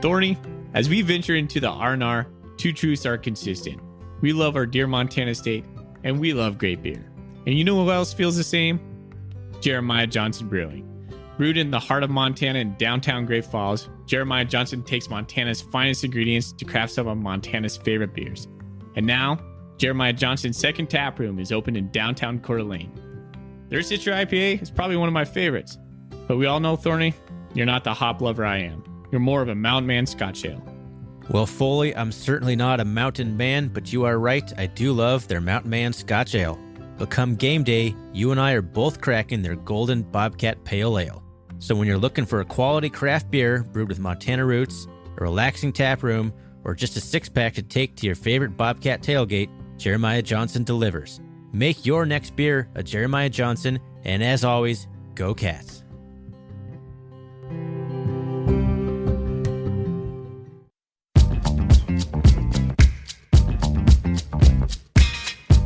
Thorny, as we venture into the R&R, two truths are consistent. We love our dear Montana State, and we love great beer. And you know who else feels the same? Jeremiah Johnson Brewing. Brewed in the heart of Montana in downtown Great Falls, Jeremiah Johnson takes Montana's finest ingredients to craft some of Montana's favorite beers. And now, Jeremiah Johnson's second tap room is open in downtown Coeur d'Alene. Their Citra IPA is probably one of my favorites. But we all know, Thorny, you're not the hop lover I am. You're more of a mountain man Scotch ale. Well, Foley, I'm certainly not a mountain man, but you are right. I do love their Mountain Man Scotch Ale. But come game day, you and I are both cracking their Golden Bobcat Pale Ale. So when you're looking for a quality craft beer brewed with Montana roots, a relaxing tap room, or just a six-pack to take to your favorite Bobcat tailgate, Jeremiah Johnson delivers. Make your next beer a Jeremiah Johnson, and as always, go Cats.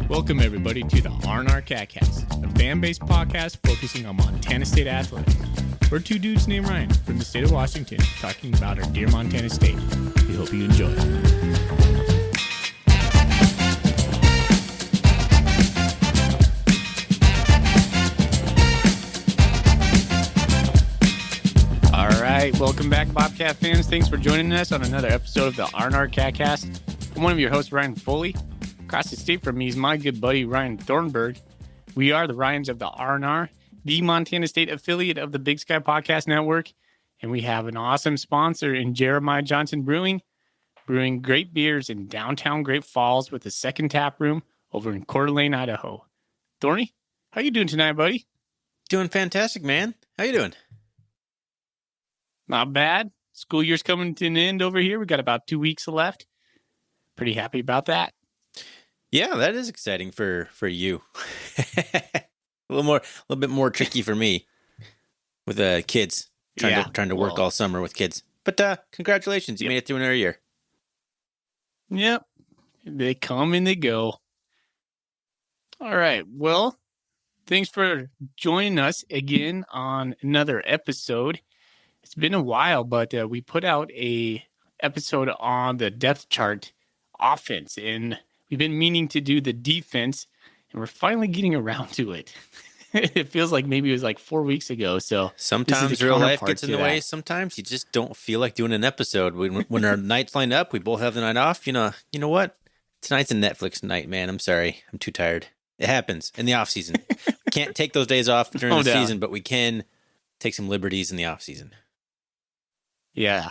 Welcome, everybody, to the R&R CatCast, a fan-based podcast focusing on Montana State athletics. We're two dudes named Ryan from the state of Washington talking about our dear Montana State. We hope you enjoy. All right, welcome back, Bobcat fans. Thanks for joining us on another episode of the R&R CatCast. I'm one of your hosts, Ryan Foley. Across the state from me is my good buddy, Ryan Thornburg. We are the Ryans of the R&R, the Montana State affiliate of the Big Sky Podcast Network. And we have an awesome sponsor in Jeremiah Johnson Brewing, brewing great beers in downtown Great Falls with a second tap room over in Coeur d'Alene, Idaho. Thorny, how you doing tonight, buddy? Doing fantastic, man. How you doing? Not bad. School year's coming to an end over here. We got about 2 weeks left. Pretty happy about that. Yeah, that is exciting for you. a little bit more tricky for me with kids trying to work all summer with kids. But congratulations, you made it through another year. Yep, they come and they go. All right, well, thanks for joining us again on another episode. It's been a while, but we put out a episode on the depth chart offense, and we've been meaning to do the defense, and we're finally getting around to it. It feels like maybe it was like 4 weeks ago. So sometimes real life gets in the way. Sometimes you just don't feel like doing an episode. When our nights line up, we both have the night off. You know what? Tonight's a Netflix night, man. I'm sorry. I'm too tired. It happens in the off season. We can't take those days off during the season, but we can take some liberties in the off season. Yeah.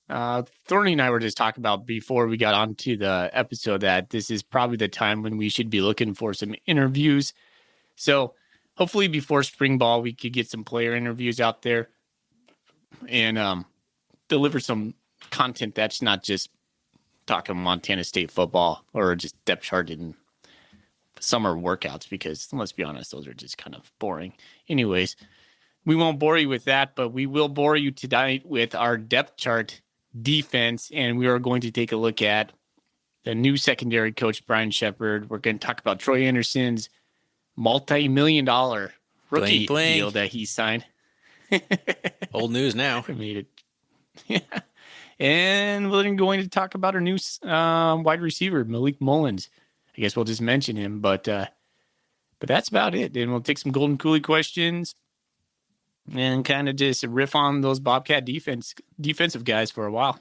Thorny and I were just talking about before we got onto the episode that this is probably the time when we should be looking for some interviews. So hopefully before spring ball, we could get some player interviews out there and deliver some content that's not just talking Montana State football or just depth chart and summer workouts, because let's be honest, those are just kind of boring. Anyways, we won't bore you with that, but we will bore you tonight with our depth chart defense, and we are going to take a look at the new secondary coach, Brian Shepard. We're going to talk about Troy Anderson's multi-million-dollar rookie deal that he signed. Old news now. I made it. Yeah. And we're going to talk about our new wide receiver, Malik Mullins. I guess we'll just mention him, but that's about it. And we'll take some Golden Coolie questions and kind of just riff on those Bobcat defensive guys for a while.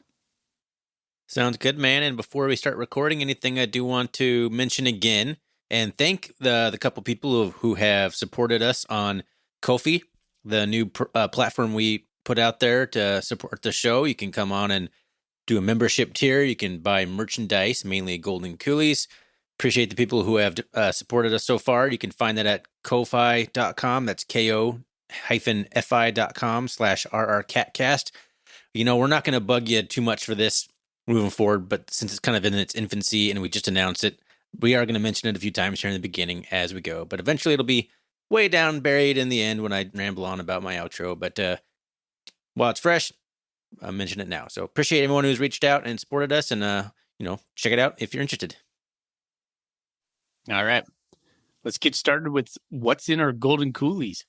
Sounds good, man. And before we start recording anything, I do want to mention again and thank the couple people who have supported us on Ko-fi, the new platform we put out there to support the show. You can come on and do a membership tier. You can buy merchandise, mainly Golden Coolies. Appreciate the people who have supported us so far. You can find that at ko-fi.com. That's ko-fi.com/rrcatcast. We're not going to bug you too much for this moving forward, but since it's kind of in its infancy and we just announced it, we are going to mention it a few times here in the beginning as we go. But eventually it'll be way down buried in the end when I ramble on about my outro. But while it's fresh, I'll mention it now. So appreciate everyone who's reached out and supported us, and check it out if you're interested. All right. Let's get started with what's in our Golden Coolies.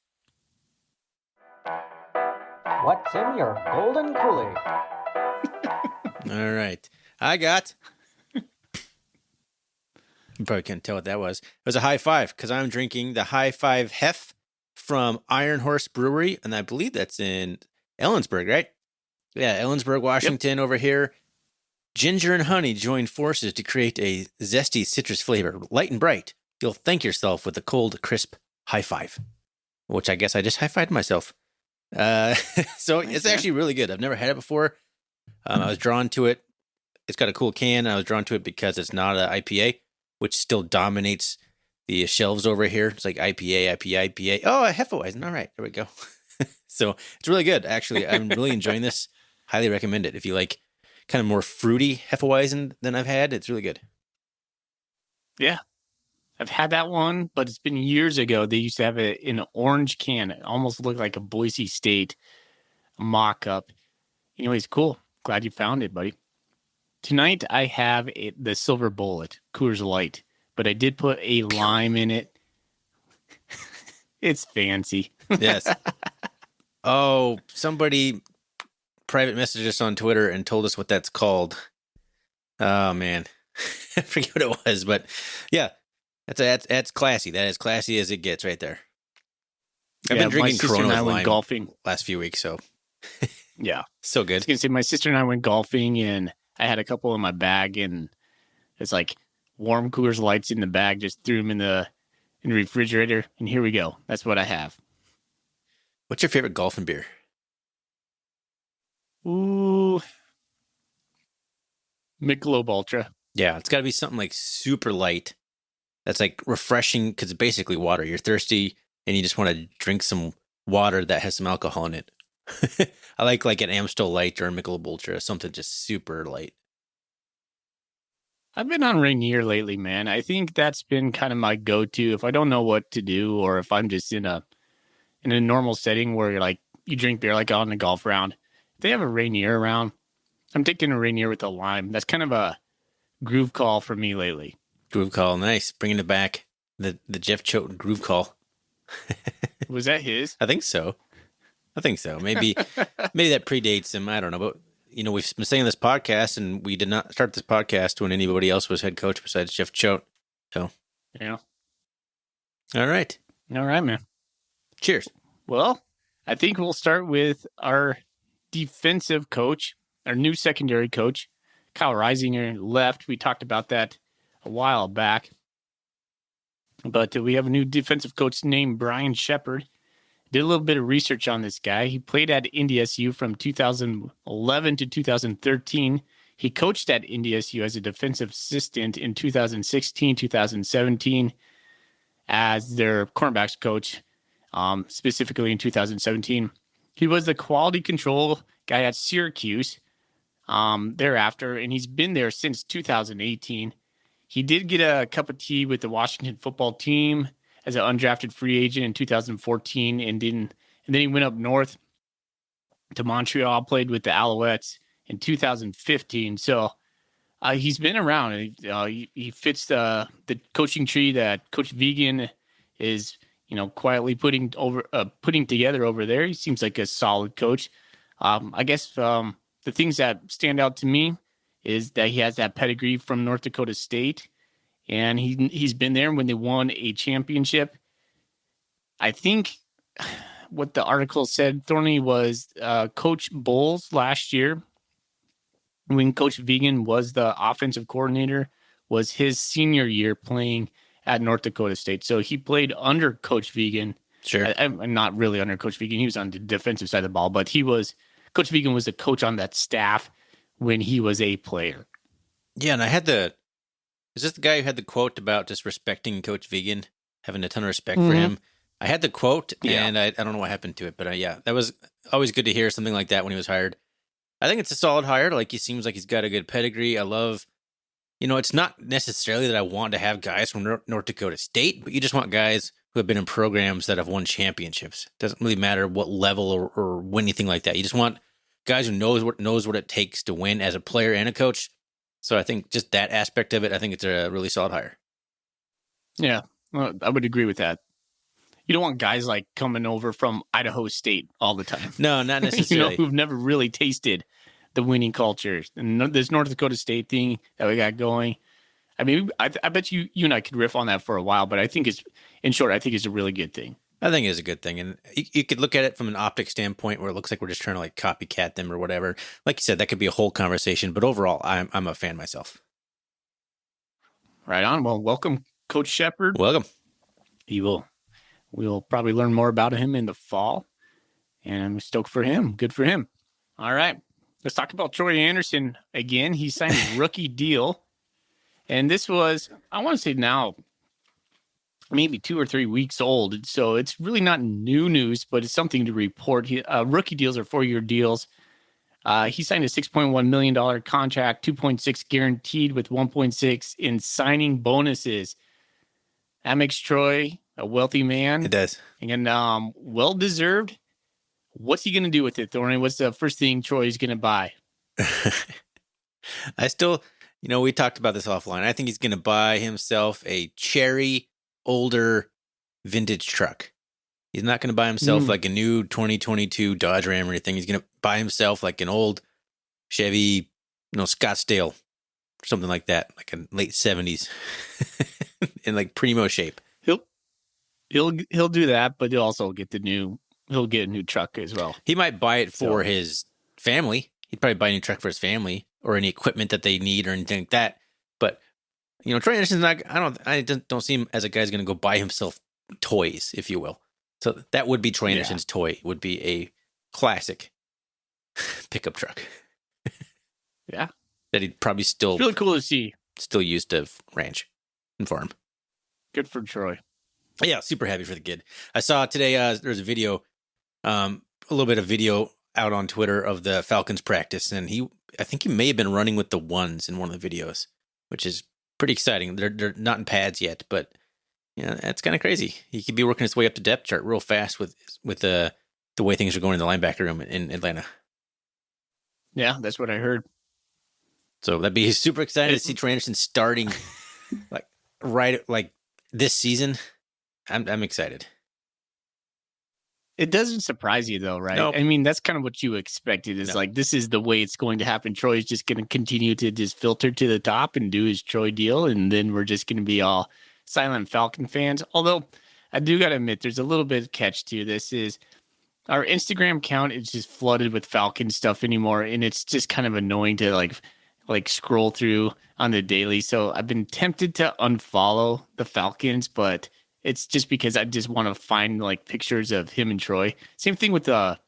What's in your Golden Coolie? All right. I got. You probably couldn't tell what that was. It was a high five because I'm drinking the High Five Hef from Iron Horse Brewery, and I believe that's in Ellensburg, right? Yeah, Ellensburg, Washington, over here. Ginger and honey join forces to create a zesty citrus flavor, light and bright. You'll thank yourself with a cold, crisp high five, which I guess I just high fived myself. So Nice, it's man. actually really good. I've never had it before. I was drawn to it. It's got a cool can. I was drawn to it because it's not an IPA, which still dominates the shelves over here. It's like IPA, IPA. Oh, a Hefeweizen. All right, there we go. So it's really good. Actually, I'm really enjoying this. Highly recommend it. If you like kind of more fruity Hefeweizen than I've had, it's really good. Yeah. I've had that one, but it's been years ago. They used to have it in an orange can. It almost looked like a Boise State mock-up. Anyways, cool. Glad you found it, buddy. Tonight, I have the Silver Bullet, Coors Light, but I did put a lime in it. It's fancy. Yes. Oh, somebody private messaged us on Twitter and told us what that's called. Oh, man. I forget what it was, but yeah, that's classy. That is classy as it gets right there. I've been drinking my sister Corona and I with went lime golfing. last few weeks, so Yeah. so I was good. going to say, my sister and I went golfing, and I had a couple in my bag, and it's like warm Coors Lights in the bag. Just threw them in the refrigerator, and here we go. That's what I have. What's your favorite golfing beer? Ooh. Michelob Ultra. Yeah, it's got to be something like super light. That's like refreshing because it's basically water. You're thirsty and you just want to drink some water that has some alcohol in it. I like an Amstel Light or a Michelob Ultra, something just super light. I've been on Rainier lately, man. I think that's been kind of my go-to if I don't know what to do, or if I'm just in a normal setting where you're like you drink beer like on a golf round. If they have a Rainier around, I'm taking a Rainier with a lime. That's kind of a groove call for me lately. Groove Call, nice. Bringing it back. The Jeff Choate Groove Call. Was that his? I think so. Maybe that predates him. I don't know. But, we've been saying this podcast, and we did not start this podcast when anybody else was head coach besides Jeff Choate. So, Yeah. all right. All right, man. Cheers. Well, I think we'll start with our defensive coach, our new secondary coach. Kyle Reisinger left. We talked about that a while back. But we have a new defensive coach named Brian Shepard. Did a little bit of research on this guy. He played at NDSU from 2011 to 2013. He coached at NDSU as a defensive assistant in 2016, 2017 as their cornerbacks coach, specifically in 2017. He was the quality control guy at Syracuse thereafter, and he's been there since 2018. He did get a cup of tea with the Washington football team as an undrafted free agent in 2014, and then he went up north to Montreal, played with the Alouettes in 2015. So he's been around. He fits the coaching tree that Coach Vigen is, quietly putting together over there. He seems like a solid coach. I guess the things that stand out to me is that he has that pedigree from North Dakota State, and he's been there when they won a championship. I think what the article said, Thorny, was Coach Bowles last year, when Coach Vigen was the offensive coordinator, was his senior year playing at North Dakota State. So he played under Coach Vigen. Sure. Not really under Coach Vigen. He was on the defensive side of the ball, but Coach Vigen was the coach on that staff when he was a player. Yeah, and I had is this the guy who had the quote about just respecting Coach Vigen, having a ton of respect for him? I had the quote, and I don't know what happened to it, but yeah, that was always good to hear something like that when he was hired. I think it's a solid hire. Like, he seems like he's got a good pedigree. I love, it's not necessarily that I want to have guys from North Dakota State, but you just want guys who have been in programs that have won championships. Doesn't really matter what level or anything like that. You just want guys who knows what it takes to win as a player and a coach. So I think just that aspect of it, I think it's a really solid hire. Yeah, well, I would agree with that. You don't want guys like coming over from Idaho State all the time. No, not necessarily. Who've never really tasted the winning culture and this North Dakota State thing that we got going. I mean, I bet you and I could riff on that for a while, but I think in short, I think it's a really good thing. I think it is a good thing. And you could look at it from an optic standpoint where it looks like we're just trying to like copycat them or whatever. Like you said, that could be a whole conversation, but overall, I'm a fan myself. Right on. Well, welcome, Coach Shepard. Welcome. We'll probably learn more about him in the fall, and I'm stoked for him. Good for him. All right. Let's talk about Troy Anderson again. He signed a rookie deal. And this was, I want to say now, maybe 2 or 3 weeks old. So it's really not new news, but it's something to report. Rookie deals are 4-year deals. He signed a $6.1 million contract, 2.6 guaranteed with 1.6 in signing bonuses. That makes Troy a wealthy man. It does. And well-deserved. What's he going to do with it, Thorny? What's the first thing Troy's going to buy? I still... we talked about this offline. I think he's going to buy himself a cherry, older, vintage truck. He's not going to buy himself like a new 2022 Dodge Ram or anything. He's going to buy himself like an old Chevy, Scottsdale, something like that, like a late 70s, in like primo shape. He'll do that, but he'll also get he'll get a new truck as well. He might buy it for his family. He'd probably buy a new truck for his family or any equipment that they need or anything like that. But, Troy Anderson's not, I don't see him as a guy who's going to go buy himself toys, if you will. So that would be Troy Anderson's toy, would be a classic pickup truck. Yeah. That he'd probably still... It's really cool to see. Still used to ranch and farm. Good for Troy. Yeah, super happy for the kid. I saw today, there's a video, a little bit of video out on Twitter of the Falcons practice, and I think he may have been running with the ones in one of the videos, which is pretty exciting. They're not in pads yet, but that's kind of crazy. He could be working his way up the depth chart real fast with the way things are going in the linebacker room in Atlanta. Yeah, that's what I heard. So that'd be super exciting to see Troy Anderson starting like this season. I'm excited. It doesn't surprise you though, right? Nope. I mean, that's kind of what you expected. Is like, this is the way it's going to happen. Troy's just going to continue to just filter to the top and do his Troy deal. And then we're just going to be all silent Falcon fans. Although I do got to admit, there's a little bit of catch to this is our Instagram account is just flooded with Falcon stuff anymore. And it's just kind of annoying to like scroll through on the daily. So I've been tempted to unfollow the Falcons, but it's just because I just want to find like pictures of him and Troy. Same thing with the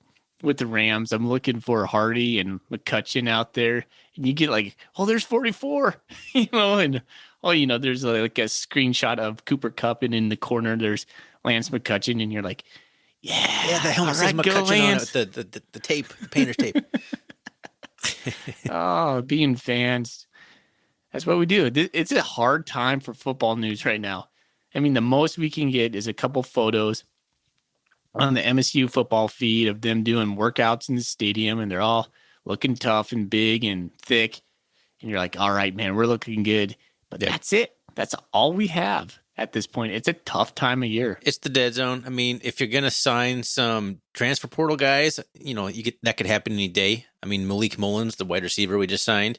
Rams. I'm looking for Hardy and McCutcheon out there, and you get like, oh, there's 44, and there's like a screenshot of Cooper Kupp, and in the corner there's Lance McCutcheon, and you're like, yeah, the helmet says McCutcheon on it, the tape, the painter's tape. Oh, being fans, that's what we do. It's a hard time for football news right now. I mean, the most we can get is a couple photos on the MSU football feed of them doing workouts in the stadium, and they're all looking tough and big and thick. And you're like, all right, man, we're looking good. But that's it. That's all we have at this point. It's a tough time of year. It's the dead zone. I mean, if you're going to sign some transfer portal guys, that could happen any day. I mean, Malik Mullins, the wide receiver we just signed,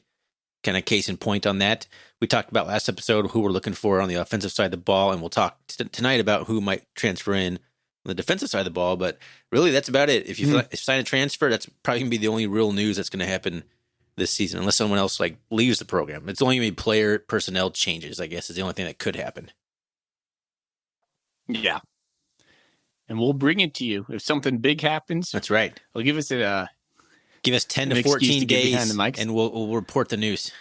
kind of case in point on that. We talked about last episode who we're looking for on the offensive side of the ball, and we'll talk tonight about who might transfer in on the defensive side of the ball. But really, that's about it. If you sign a transfer, that's probably going to be the only real news that's going to happen this season, unless someone else leaves the program. It's only going to be player personnel changes, I guess, is the only thing that could happen. Yeah. And we'll bring it to you. If something big happens, that's right. We'll give us 10 to 14 days, and we'll report the news.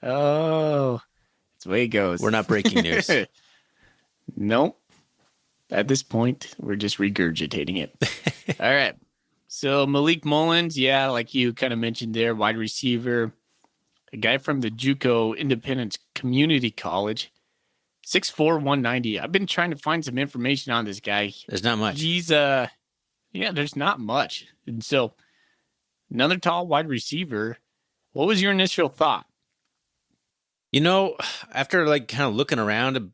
Oh, that's the way it goes. We're not breaking news. Nope. At this point, we're just regurgitating it. All right. So Malik Mullins, like you kind of mentioned there, wide receiver, a guy from the JUCO Independence Community College, 6'4", 190. I've been trying to find some information on this guy. There's not much. He's there's not much. And so another tall wide receiver. What was your initial thought? After kind of looking around,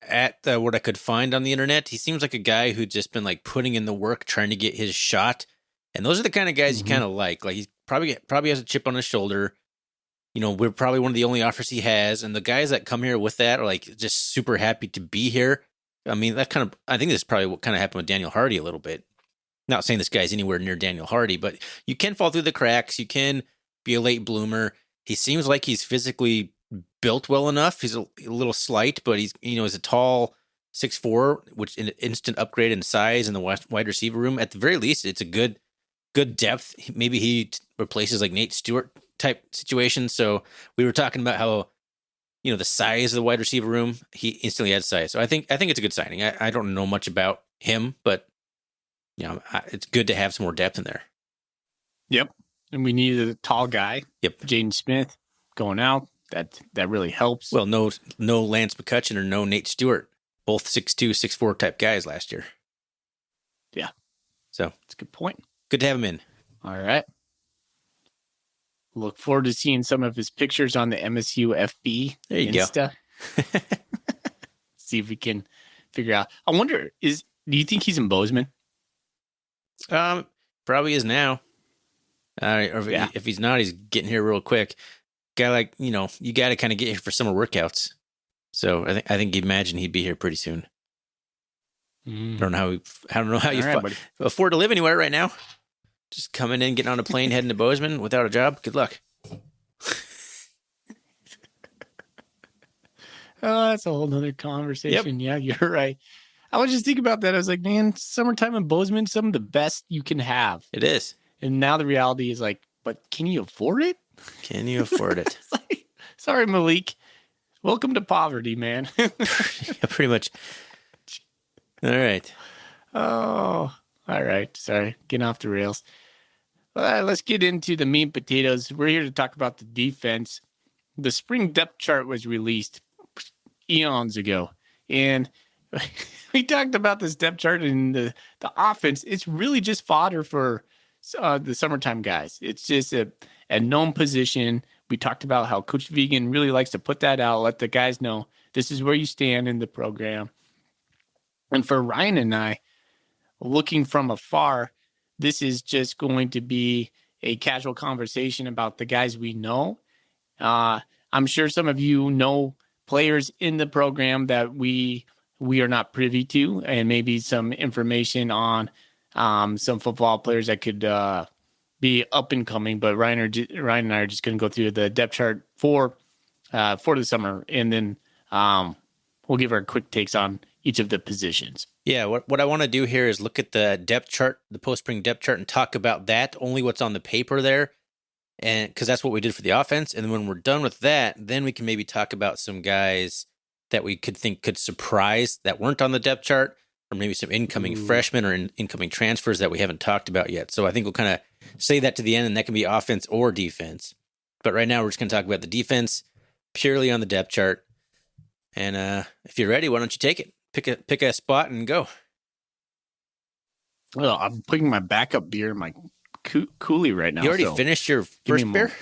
at what I could find on the internet, he seems like a guy who'd just been like putting in the work, trying to get his shot. And those are the kind of guys you kind of like. Like, he's probably has a chip on his shoulder. You know, we're probably one of the only offers he has. And the guys that come here with that are like just super happy to be here. I mean, I think this is probably what kind of happened with Daniel Hardy a little bit. Not saying this guy's anywhere near Daniel Hardy, but you can fall through the cracks. You can be a late bloomer. He seems like he's physically built well enough. He's a little slight, but he's a tall 6'4", which is an instant upgrade in size in the wide receiver room. At the very least, it's a good depth. Maybe he replaces like Nate Stewart type situation. So we were talking about how, the size of the wide receiver room, he instantly adds size. So I think it's a good signing. I don't know much about him, but it's good to have some more depth in there. Yep. And we needed a tall guy. Yep. Jaden Smith going out. That really helps. Well, no Lance McCutcheon or no Nate Stewart. Both 6'2", 6'4" type guys last year. Yeah. So that's a good point. Good to have him in. All right. Look forward to seeing some of his pictures on the MSU FB there you Insta. Go. See if we can figure out. I wonder, do you think he's in Bozeman? Probably is now. If he's not, he's getting here real quick. Guy you got to kind of get here for summer workouts. So I think you'd imagine he'd be here pretty soon. I don't know how you afford to live anywhere right now. Just coming in, getting on a plane, heading to Bozeman without a job. Good luck. Oh, that's a whole nother conversation. Yep. Yeah, you're right. I was just thinking about that. I was like, man, summertime in Bozeman, some of the best you can have. It is. And now the reality is like, but can you afford it? Can you afford it? It's like, sorry, Malik. Welcome to poverty, man. Yeah, pretty much. All right. Oh, all right. Sorry. Getting off the rails. Let's get into the meat and potatoes. We're here to talk about the defense. The spring depth chart was released eons ago. And we talked about this depth chart and the offense. It's really just fodder for the summertime guys. It's just a known position. We talked about how Coach Vigen really likes to put that out, let the guys know this is where you stand in the program. And for Ryan and I, looking from afar, this is just going to be a casual conversation about the guys we know. I'm sure some of you know players in the program that we are not privy to, and maybe some information on some football players that could be up and coming. But Ryan and I are just going to go through the depth chart for the summer, and then we'll give our quick takes on each of the positions. Yeah, what I want to do here is look at the depth chart, the post-spring depth chart, and talk about that, only what's on the paper there, and because that's what we did for the offense. And then when we're done with that, then we can maybe talk about some guys that we could think could surprise that weren't on the depth chart, or maybe some incoming freshmen or incoming transfers that we haven't talked about yet. So I think we'll kind of say that to the end, and that can be offense or defense. But right now, we're just going to talk about the defense purely on the depth chart. And if you're ready, why don't you take it? Pick a spot and go. Well, I'm putting my backup beer in my coolie right now. You already finished your first beer?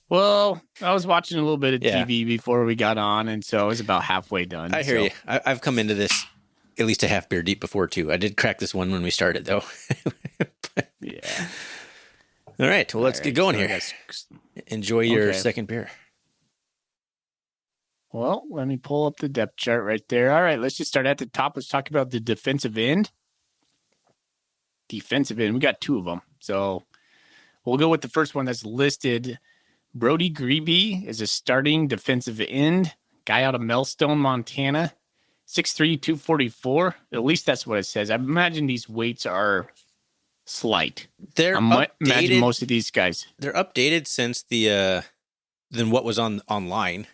Well, I was watching a little bit of TV before we got on, and so I was about halfway done. I hear you. I've come into this at least a half beer deep before, too. I did crack this one when we started, though. Yeah. All right. Well, let's get going here. Enjoy your second beer. Well, let me pull up the depth chart right there. All right, let's just start at the top. Let's talk about the defensive end. Defensive end. We got two of them. So we'll go with the first one that's listed. Brody Grebe is a starting defensive end. Guy out of Melstone, Montana. 6'3", 244. At least that's what it says. I imagine these weights are slight. They're updated. Imagine most of these guys. They're updated since than what was online.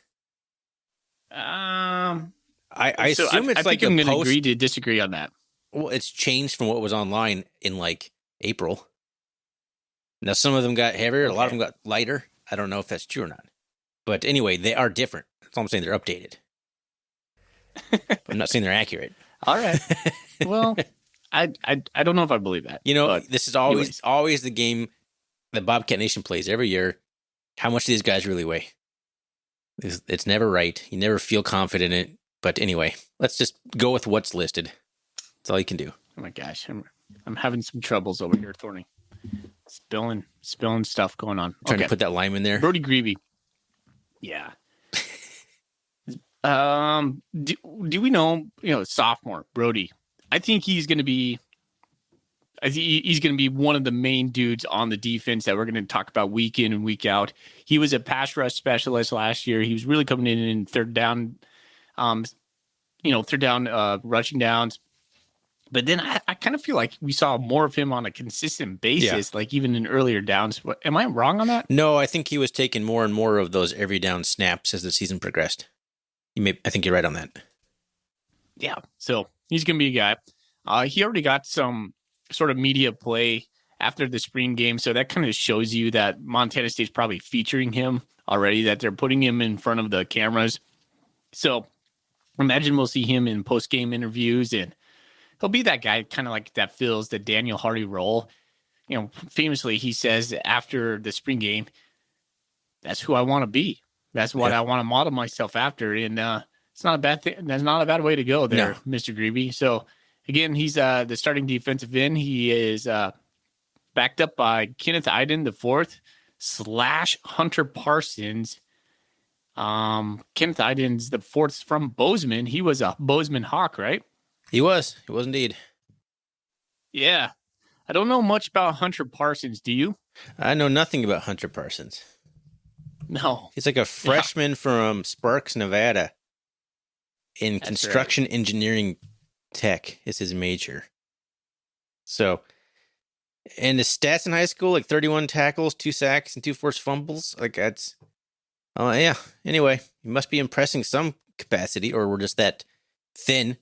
I assume it's like I'm going to agree to disagree on that. Well, it's changed from what was online in like April. Now, some of them got heavier. A lot of them got lighter. I don't know if that's true or not. But anyway, they are different. That's all I'm saying. They're updated. I'm not saying they're accurate. All right. Well, I don't know if I believe that. This is always the game that Bobcat Nation plays every year. How much do these guys really weigh? It's never right. You never feel confident in it. But anyway, let's just go with what's listed. That's all you can do. Oh my gosh, I'm having some troubles over here, Thorny. Spilling stuff going on. Trying to put that lime in there. Brody Greavy. Yeah. Do we know, sophomore Brody? I think he's going to be one of the main dudes on the defense that we're going to talk about week in and week out. He was a pass rush specialist last year. He was really coming in third down, rushing downs. But then I kind of feel like we saw more of him on a consistent basis, like even in earlier downs. Am I wrong on that? No, I think he was taking more and more of those every down snaps as the season progressed. I think you're right on that. Yeah, so he's going to be a guy. He already got some sort of media play after the spring game, so that kind of shows you that Montana State's probably featuring him already, that they're putting him in front of the cameras. So imagine we'll see him in post-game interviews, and he'll be that guy kind of like that fills the Daniel Hardy role. Famously, he says after the spring game, that's who I want to be. That's what I want to model myself after. And it's not a bad thing. That's not a bad way to go there, no. Mr. Greavy. So, again, he's the starting defensive end. He is backed up by Kenneth Iden, the fourth, / Hunter Parsons. Kenneth Iden's the fourth from Bozeman. He was a Bozeman Hawk, right? He was indeed. Yeah. I don't know much about Hunter Parsons. Do you? I know nothing about Hunter Parsons. No. He's like a freshman from Sparks, Nevada. In construction engineering tech is his major. So, and his stats in high school, like 31 tackles, 2 sacks, and 2 forced fumbles. Like that's, yeah. Anyway, he must be impressing some capacity, or we're just that thin.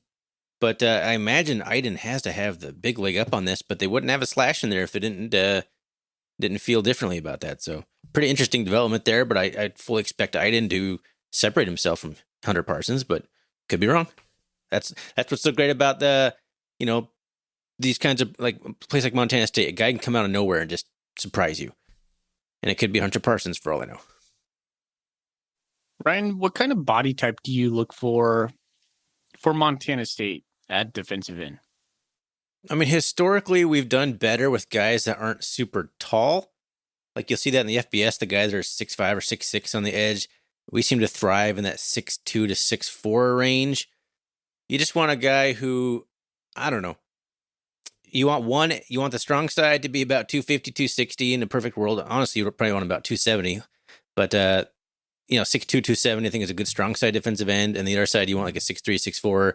But I imagine Iden has to have the big leg up on this, but they wouldn't have a slash in there if they didn't feel differently about that. So pretty interesting development there, but I fully expect Iden to separate himself from Hunter Parsons, but could be wrong. That's what's so great about these kinds of like place like Montana State. A guy can come out of nowhere and just surprise you, and it could be Hunter Parsons for all I know. Ryan, what kind of body type do you look for Montana State at defensive end? I mean, historically, we've done better with guys that aren't super tall. Like you'll see that in the FBS, the guys that are 6'5" or 6'6" on the edge. We seem to thrive in that 6'2" to 6'4" range. You just want a guy who, I don't know. You want the strong side to be about 250, 260 in a perfect world. Honestly, you probably want about 270. But, 6'2", 270, I think is a good strong side defensive end. And the other side, you want like a 6'3", 6'4",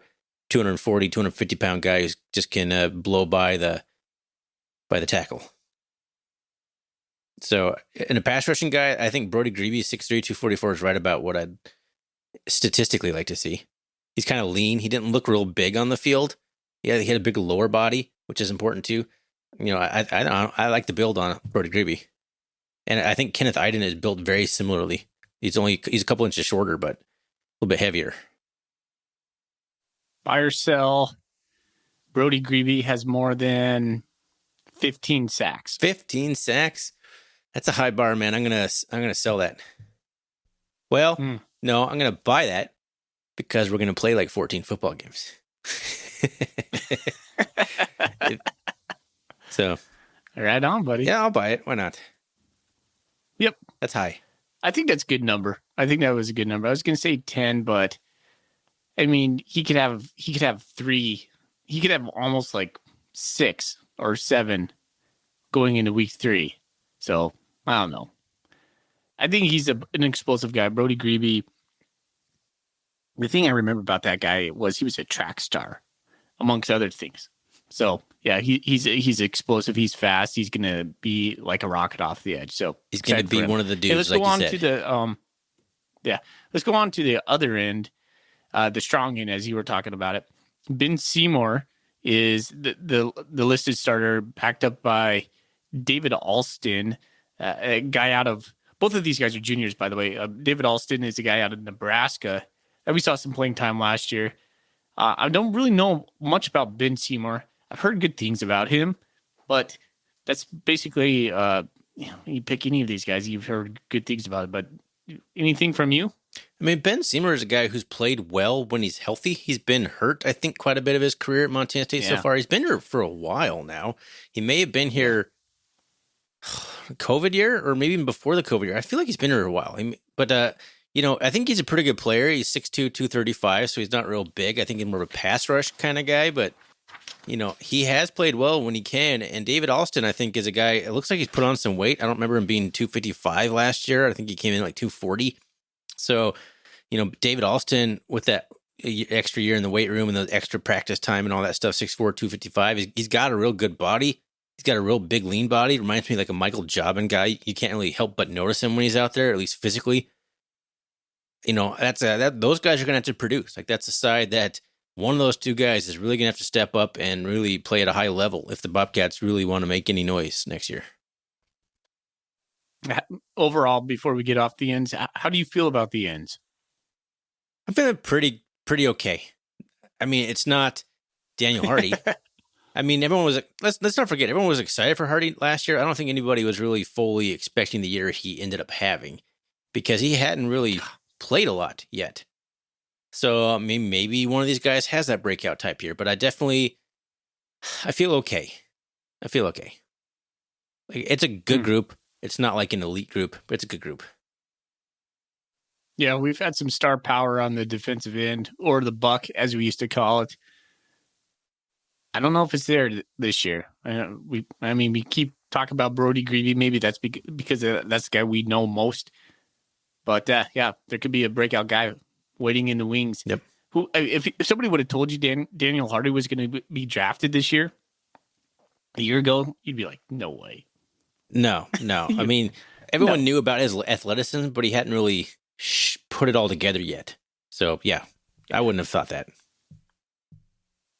240, 250 pound guy who just can blow by the tackle. So in a pass rushing guy, I think Brody Greavy 6'3", 244 is right about what I'd statistically like to see. He's kind of lean. He didn't look real big on the field. Yeah, he had a big lower body, which is important too. I like the build on Brody Greavy. And I think Kenneth Iden is built very similarly. He's a couple inches shorter, but a little bit heavier. Buy or sell, Brody Greavy has more than 15 sacks. 15 sacks? That's a high bar, man. I'm gonna sell that. Well, no, I'm gonna buy that because we're gonna play like 14 football games. So, right on, buddy. Yeah, I'll buy it. Why not? Yep, that's high. I think that's a good number. I think that was a good number. I was gonna say 10, but I mean, he could have 3. He could have almost like 6 or 7 going into week 3. So I don't know. I think he's an explosive guy. Brody Greavy. The thing I remember about that guy was he was a track star, amongst other things. So yeah, he's explosive. He's fast. He's gonna be like a rocket off the edge. So he's gonna be one of the dudes. Hey, let's go on to the Let's go on to the other end, the strong end, as you were talking about it. Ben Seymour is the listed starter, backed up by David Alston, a guy out of, both of these guys are juniors, by the way. David Alston is a guy out of Nebraska. And we saw some playing time last year. I don't really know much about Ben Seymour. I've heard good things about him, but that's basically, you pick any of these guys, you've heard good things about it. But anything from you? I mean, Ben Seymour is a guy who's played well when he's healthy. He's been hurt, I think, quite a bit of his career at Montana State so far. He's been here for a while now. He may have been here COVID year or maybe even before the COVID year. I feel like he's been here a while. But, I think he's a pretty good player. He's 6'2", 235, so he's not real big. I think he's more of a pass rush kind of guy, but, he has played well when he can. And David Alston, I think, is a guy, it looks like he's put on some weight. I don't remember him being 255 last year. I think he came in like 240. So, David Alston with that extra year in the weight room and the extra practice time and all that stuff, 6'4", 255, he's got a real good body. He's got a real big, lean body. Reminds me like a Michael Jobin guy. You can't really help but notice him when he's out there, at least physically. Those guys are going to have to produce. Like, that's a side that one of those two guys is really going to have to step up and really play at a high level if the Bobcats really want to make any noise next year. Overall, before we get off the ends, how do you feel about the ends? I'm feeling pretty okay. I mean, it's not Daniel Hardy. I mean, everyone was, let's not forget, everyone was excited for Hardy last year. I don't think anybody was really fully expecting the year he ended up having because he hadn't really played a lot yet. So, I mean, maybe one of these guys has that breakout type year, but I feel okay. Like, it's a good group. It's not like an elite group, but it's a good group. Yeah, we've had some star power on the defensive end, or the buck, as we used to call it. I don't know if it's there this year. We keep talking about Brody Greavy. Maybe that's because that's the guy we know most. But there could be a breakout guy waiting in the wings. Yep. Who, if somebody would have told you Daniel Hardy was going to be drafted this year, a year ago, you'd be like, no way. No. I mean, everyone knew about his athleticism, but he hadn't really put it all together yet. So, yeah, I wouldn't have thought that.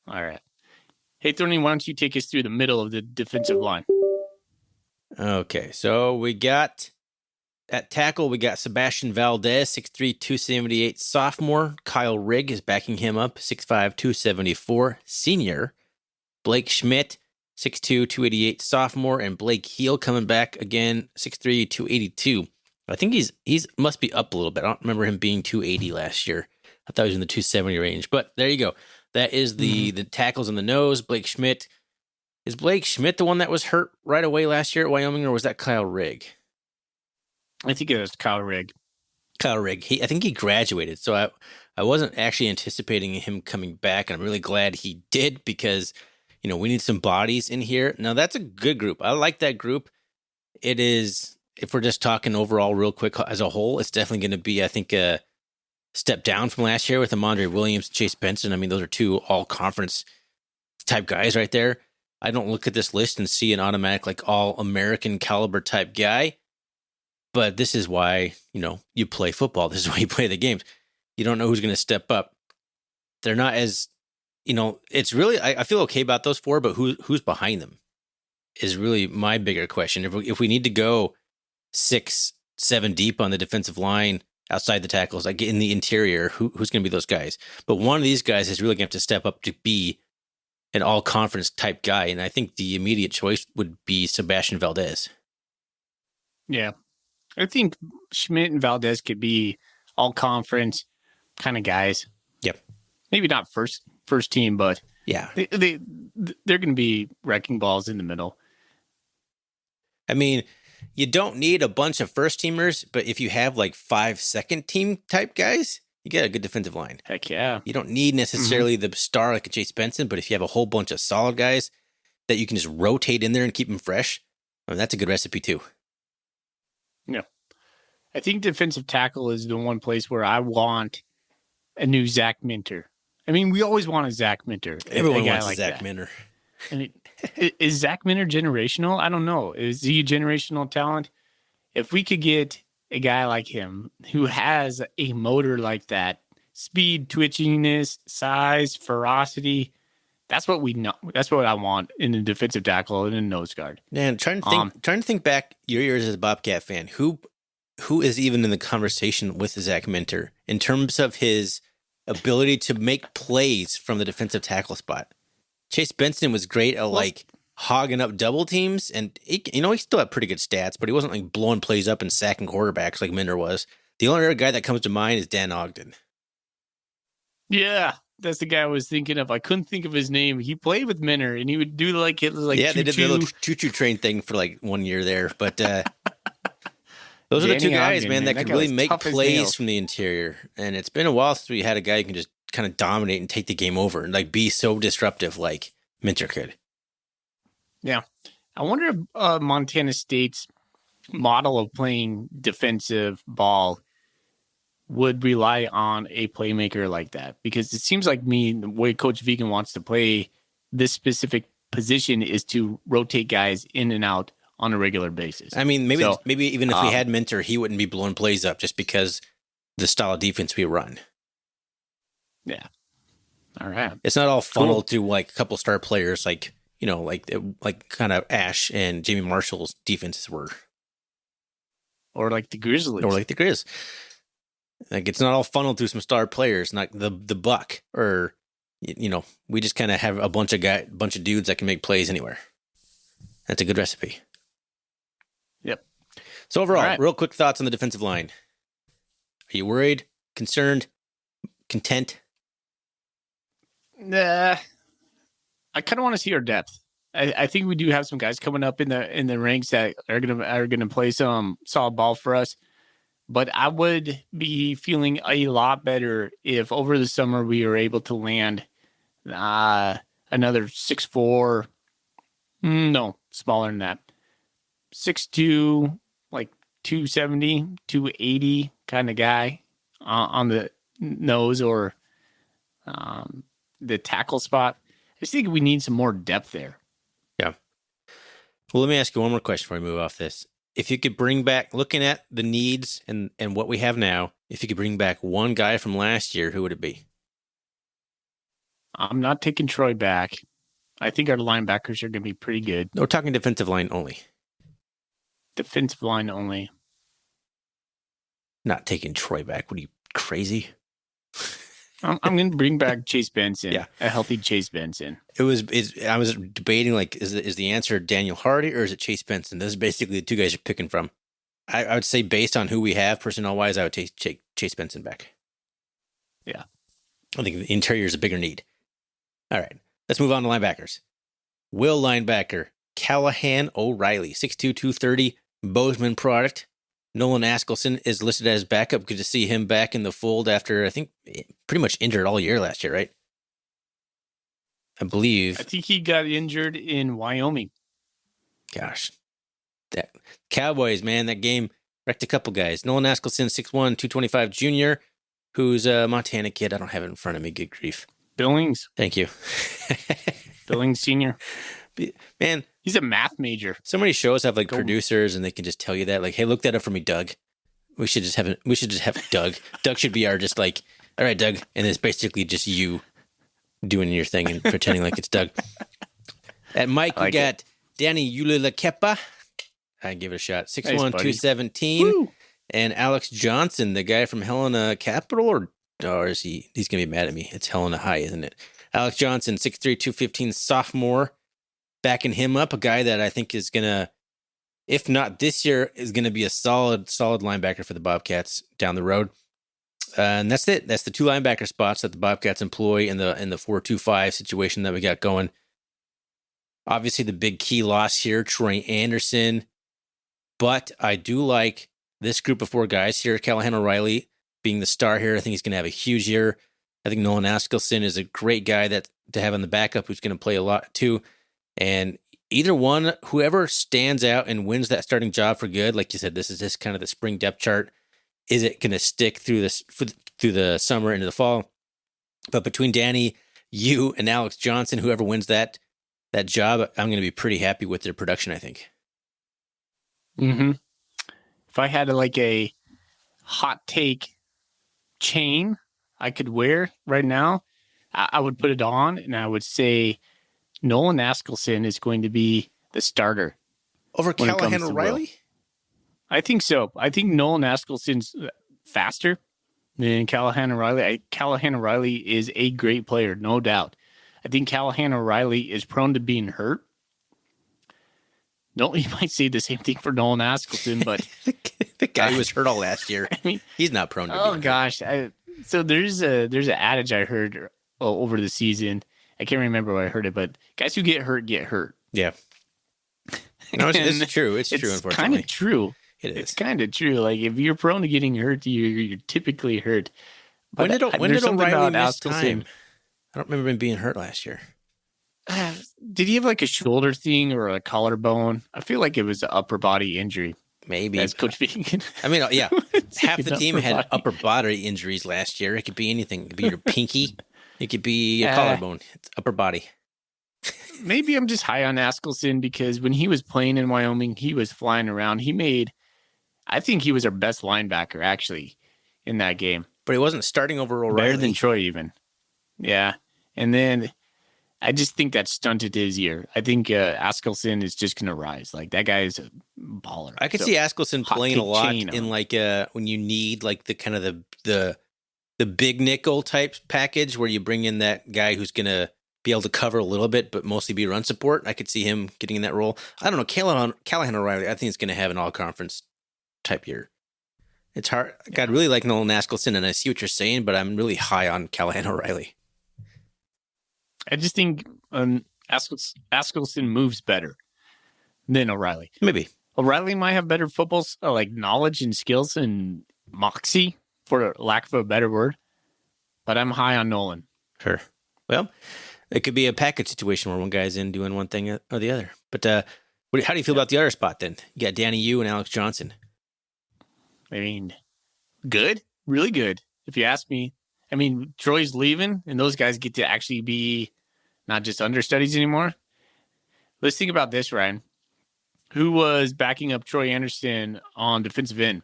All right. Hey, Thorny, why don't you take us through the middle of the defensive line? Okay, so we got at tackle, we got Sebastian Valdez, 6'3", 278 sophomore. Kyle Rigg is backing him up, 6'5", 274 senior. Blake Schmidt, 6'2", 288 sophomore, and Blake Heel coming back again, 6'3", 282. I think he's must be up a little bit. I don't remember him being 280 last year. I thought he was in the 270 range, but there you go. That is the tackles on the nose. Blake Schmidt. Is Blake Schmidt the one that was hurt right away last year at Wyoming, or was that Kyle Rigg? I think it was Kyle Rigg. Kyle Rigg. I think he graduated, so I wasn't actually anticipating him coming back, and I'm really glad he did because, we need some bodies in here. Now, that's a good group. I like that group. It is, if we're just talking overall real quick as a whole, it's definitely going to be, I think, a step down from last year with Amandre Williams, Chase Benson. I mean, those are two all-conference type guys right there. I don't look at this list and see an automatic, like, all-American caliber type guy. But this is why, you play football. This is why you play the games. You don't know who's going to step up. They're not as, it's really, I feel okay about those four, but who's behind them is really my bigger question. If we need to go 6, 7 deep on the defensive line, outside the tackles, like in the interior, who's going to be those guys? But one of these guys is really going to have to step up to be an all-conference type guy, and I think the immediate choice would be Sebastian Valdez. Yeah. I think Schmidt and Valdez could be all-conference kind of guys. Yep. Maybe not first team, but yeah, they're going to be wrecking balls in the middle. I mean, you don't need a bunch of first-teamers, but if you have like 5 second-team type guys, you get a good defensive line. Heck yeah. You don't need necessarily the star like a Chase Benson, but if you have a whole bunch of solid guys that you can just rotate in there and keep them fresh, that's a good recipe too. Yeah. I think defensive tackle is the one place where I want a new Zach Minter. I mean, we always want a Zach Minter. Everyone wants a Zach Minter. And is Zach Minter generational? I don't know. Is he a generational talent? If we could get a guy like him who has a motor like that, speed, twitchiness, size, ferocity, that's what we know. That's what I want in a defensive tackle and a nose guard. Man, trying to think back your years as a Bobcat fan, who is even in the conversation with Zach Minter in terms of his ability to make plays from the defensive tackle spot? Chase Benson was great at hogging up double teams, and he still had pretty good stats, but he wasn't like blowing plays up and sacking quarterbacks like Minter was. The only other guy that comes to mind is Dan Ogden. Yeah, that's the guy I was thinking of. I couldn't think of his name. He played with Minner, and he would do yeah, they did the little choo-choo train thing for like 1 year there. But those are the two guys, man, that could really make plays from the interior. And it's been a while since we had a guy who can just kind of dominate and take the game over and like be so disruptive like Minter could. Yeah. I wonder if Montana State's model of playing defensive ball would rely on a playmaker like that, because it seems like the way Coach Vegan wants to play this specific position is to rotate guys in and out on a regular basis. I mean, maybe even if we had Minter, he wouldn't be blowing plays up just because the style of defense we run. Yeah. All right. It's not all funneled through like a couple star players, like, you know, like kind of Ash and Jamie Marshall's defenses were. Or like the Grizzlies. Like, it's not all funneled through some star players, not the Buck, or, you know, we just kind of have a bunch of dudes that can make plays anywhere. That's a good recipe. Yep. So overall, real quick thoughts on the defensive line. Are you worried, concerned, content? Nah. I kind of want to see our depth. I think we do have some guys coming up in the ranks that are gonna play some solid ball for us. But I would be feeling a lot better if over the summer we were able to land another 6'4", no, smaller than that, 6'2", like 270, 280 kind of guy on the nose or the tackle spot. I just think we need some more depth there. Yeah. Well, let me ask you one more question before we move off this. If you could bring back, looking at the needs and what we have now, if you could bring back one guy from last year, who would it be? I'm not taking Troy back. I think our linebackers are going to be pretty good. We're talking defensive line only. Defensive line only. Not taking Troy back. What are you, crazy? I'm going to bring back Chase Benson. Yeah. A healthy Chase Benson. I was debating, like, is the answer Daniel Hardy or is it Chase Benson? Those are basically the two guys you're picking from. I would say based on who we have personnel-wise, I would take Chase Benson back. Yeah. I think the interior is a bigger need. All right. Let's move on to linebackers. Will linebacker, Callahan O'Reilly, 6'2", 230, Bozeman product. Nolan Askelson is listed as backup. Good to see him back in the fold after, I think, pretty much injured all year last year, right? I think he got injured in Wyoming. Gosh. That Cowboys, man, that game wrecked a couple guys. Nolan Askelson, 6'1", 225 junior, who's a Montana kid. I don't have it in front of me. Good grief. Billings. Thank you. Billings Senior. Man, he's a math major. So many shows have like producers, and they can just tell you that, like, "Hey, look that up for me, Doug." We should just have Doug. Doug should be our just like, "All right, Doug," and it's basically just you doing your thing and pretending like it's Doug. At Mike, we got Danny Ulilakepa. I give it a shot. 6'1", 217, and Alex Johnson, the guy from Helena Capital, or is he? He's gonna be mad at me. It's Helena High, isn't it? Alex Johnson, 6'3", 215, sophomore. Backing him up, a guy that I think is going to, if not this year, is going to be a solid linebacker for the Bobcats down the road. And that's it. That's the two linebacker spots that the Bobcats employ in the 4-2-5 situation that we got going. Obviously, the big key loss here, Troy Anderson. But I do like this group of four guys here. Callahan O'Reilly being the star here. I think he's going to have a huge year. I think Nolan Askelson is a great guy to have in the backup who's going to play a lot too. And either one, whoever stands out and wins that starting job for good, like you said, this is just kind of the spring depth chart. Is it going to stick through the summer into the fall? But between Danny, you, and Alex Johnson, whoever wins that job, I'm going to be pretty happy with their production, I think. Mm-hmm. If I had a hot take chain I could wear right now, I would put it on and I would say Nolan Askelson is going to be the starter. Over Callahan O'Reilly? I think so. I think Nolan Askelson's faster than Callahan O'Reilly. Callahan O'Reilly is a great player, no doubt. I think Callahan O'Reilly is prone to being hurt. No, you might say the same thing for Nolan Askelson, but the guy who was hurt all last year. I mean, He's not prone to oh being gosh. So there's an adage I heard over the season. I can't remember where I heard it, but guys who get hurt get hurt. Yeah. No, it's true. It's true, unfortunately. Kind of true. It is. It's kind of true. Like if you're prone to getting hurt, you're typically hurt. When did there's something O'Reilly about miss Askelson. time? I don't remember him being hurt last year. Did he have like a shoulder thing or a collarbone? I feel like it was an upper body injury. Maybe. As Coach Vegan. I mean, yeah. Half Like the an team upper had body. upper body injuries last year. It could be anything. It could be your pinky. It could be a collarbone. It's upper body. Maybe I'm just high on Askelson because when he was playing in Wyoming, he was flying around. I think he was our best linebacker actually in that game. But he wasn't starting over O'Reilly. Better than Troy even. Yeah. And then I just think that stunted his year. I think Askelson is just going to rise. Like that guy is a baller. I could So, see Askelson hot playing a take lot chain in on. like when you need like the kind of the big nickel type package where you bring in that guy who's going to be able to cover a little bit, but mostly be run support. I could see him getting in that role. I don't know. Callahan O'Reilly, I think is going to have an all conference type year. It's hard. I really like Nolan Askelson, and I see what you're saying, but I'm really high on Callahan O'Reilly. I just think Askelson moves better than O'Reilly. Maybe. O'Reilly might have better football like knowledge and skills and moxie, for lack of a better word, but I'm high on Nolan. Sure. Well, it could be a package situation where one guy's in doing one thing or the other. But how do you feel about the other spot then? You got Danny Yu and Alex Johnson. I mean, good, really good. If you ask me, I mean, Troy's leaving, and those guys get to actually be not just understudies anymore. Let's think about this, Ryan. Who was backing up Troy Anderson on defensive end?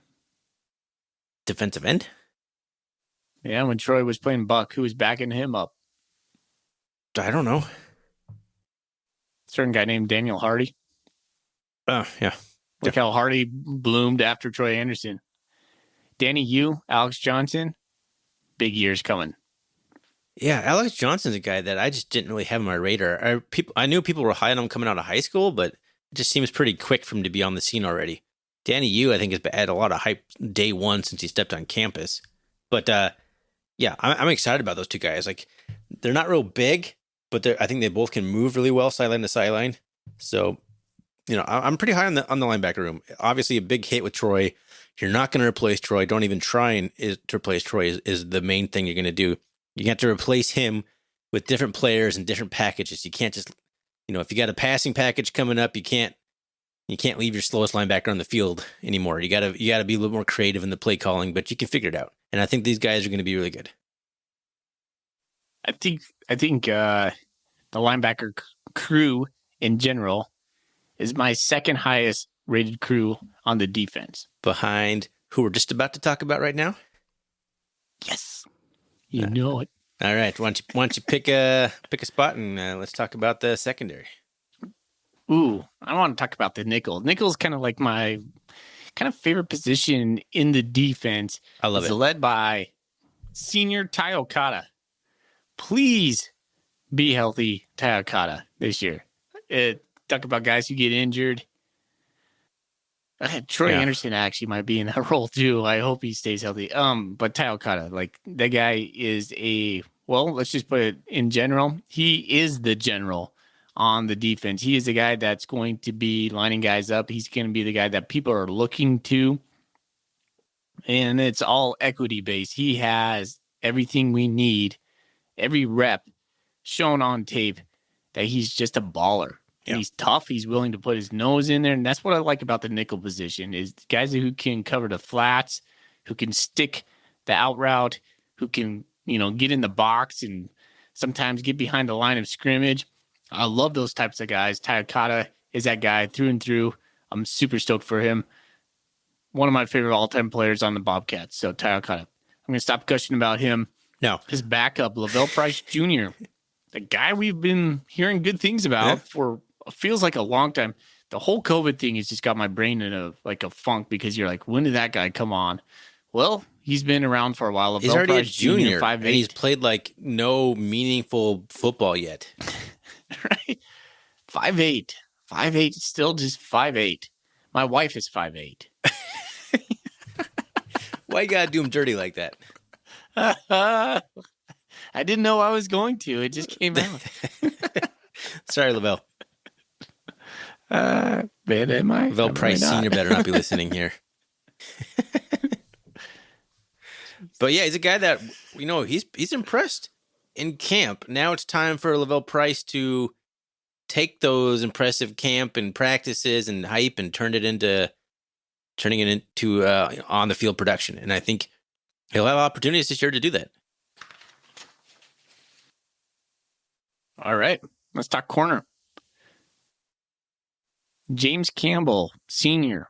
Defensive end? Yeah, when Troy was playing Buck, who was backing him up? I don't know. Certain guy named Daniel Hardy. Oh, yeah. Look how Hardy bloomed after Troy Anderson. Danny Yu, Alex Johnson, big years coming. Yeah, Alex Johnson's a guy that I just didn't really have on my radar. I knew people were high on him coming out of high school, but it just seems pretty quick for him to be on the scene already. Danny Yu, I think, has had a lot of hype day one since he stepped on campus. But yeah, I'm excited about those two guys. Like, they're not real big, but I think they both can move really well sideline to sideline. So, I'm pretty high on the linebacker room. Obviously, a big hit with Troy. You're not going to replace Troy. Don't even try to replace Troy is the main thing you're going to do. You have to replace him with different players and different packages. You can't just, if you got a passing package coming up, you can't leave your slowest linebacker on the field anymore. You got to be a little more creative in the play calling, but you can figure it out. And I think these guys are going to be really good. I think the linebacker crew in general is my second highest rated crew on the defense. Behind who we're just about to talk about right now? Yes. You know it. All right. Why don't you pick a spot and let's talk about the secondary. Ooh, I want to talk about the nickel. Nickel's kind of like my kind of favorite position in the defense. I love it's it. led by senior Ty Okada. Please be healthy, Ty Okada, this year. Talk about guys who get injured. Troy Anderson actually might be in that role too. I hope he stays healthy. But Ty Okada, like that guy is let's just put it in general. He is the general on the defense. He is the guy that's going to be lining guys up. He's going to be the guy that people are looking to. And it's all equity based. He has everything we need, every rep shown on tape that he's just a baller. Yeah. He's tough. He's willing to put his nose in there. And that's what I like about the nickel position is guys who can cover the flats, who can stick the out route, who can, get in the box and sometimes get behind the line of scrimmage. I love those types of guys. Ty Okada is that guy through and through. I'm super stoked for him. One of my favorite all-time players on the Bobcats. So Ty Okada. I'm going to stop gushing about him. No. His backup, Lavelle Price Jr., the guy we've been hearing good things about for feels like a long time. The whole COVID thing has just got my brain in a funk because you're like, when did that guy come on? Well, he's been around for a while. He's already Price a junior, 5'8". and he's played like no meaningful football yet. Right? 5'8", still just 5'8". My wife is 5'8". Why you gotta do him dirty like that? I didn't know I was going to. It just came out. Sorry, Lavelle. Man, am I? Lavelle Price Sr. better not be listening here. But yeah, he's a guy that, he's impressed in camp. Now it's time for Lavelle Price to take those impressive camp and practices and hype and turning it into on the field production. And I think he'll have opportunities this year to do that. All right, let's talk corner. James Campbell, Sr.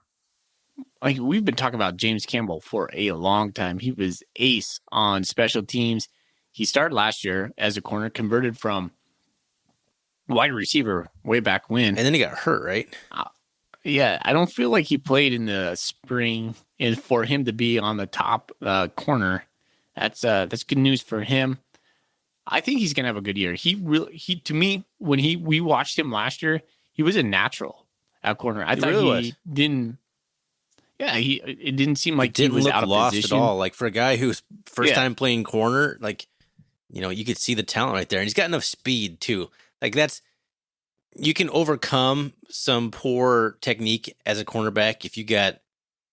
Like, we've been talking about James Campbell for a long time. He was ace on special teams. He started last year as a corner, converted from wide receiver way back when. And then he got hurt, right? Yeah, I don't feel like he played in the spring, and for him to be on the top corner, that's good news for him. I think he's gonna have a good year. He to me, when we watched him last year, he was a natural at corner. I thought really he didn't. Yeah, it didn't seem like he was look out of lost position at all. Like, for a guy who's first time playing corner, like, you could see the talent right there, and he's got enough speed too. Like, you can overcome some poor technique as a cornerback if you got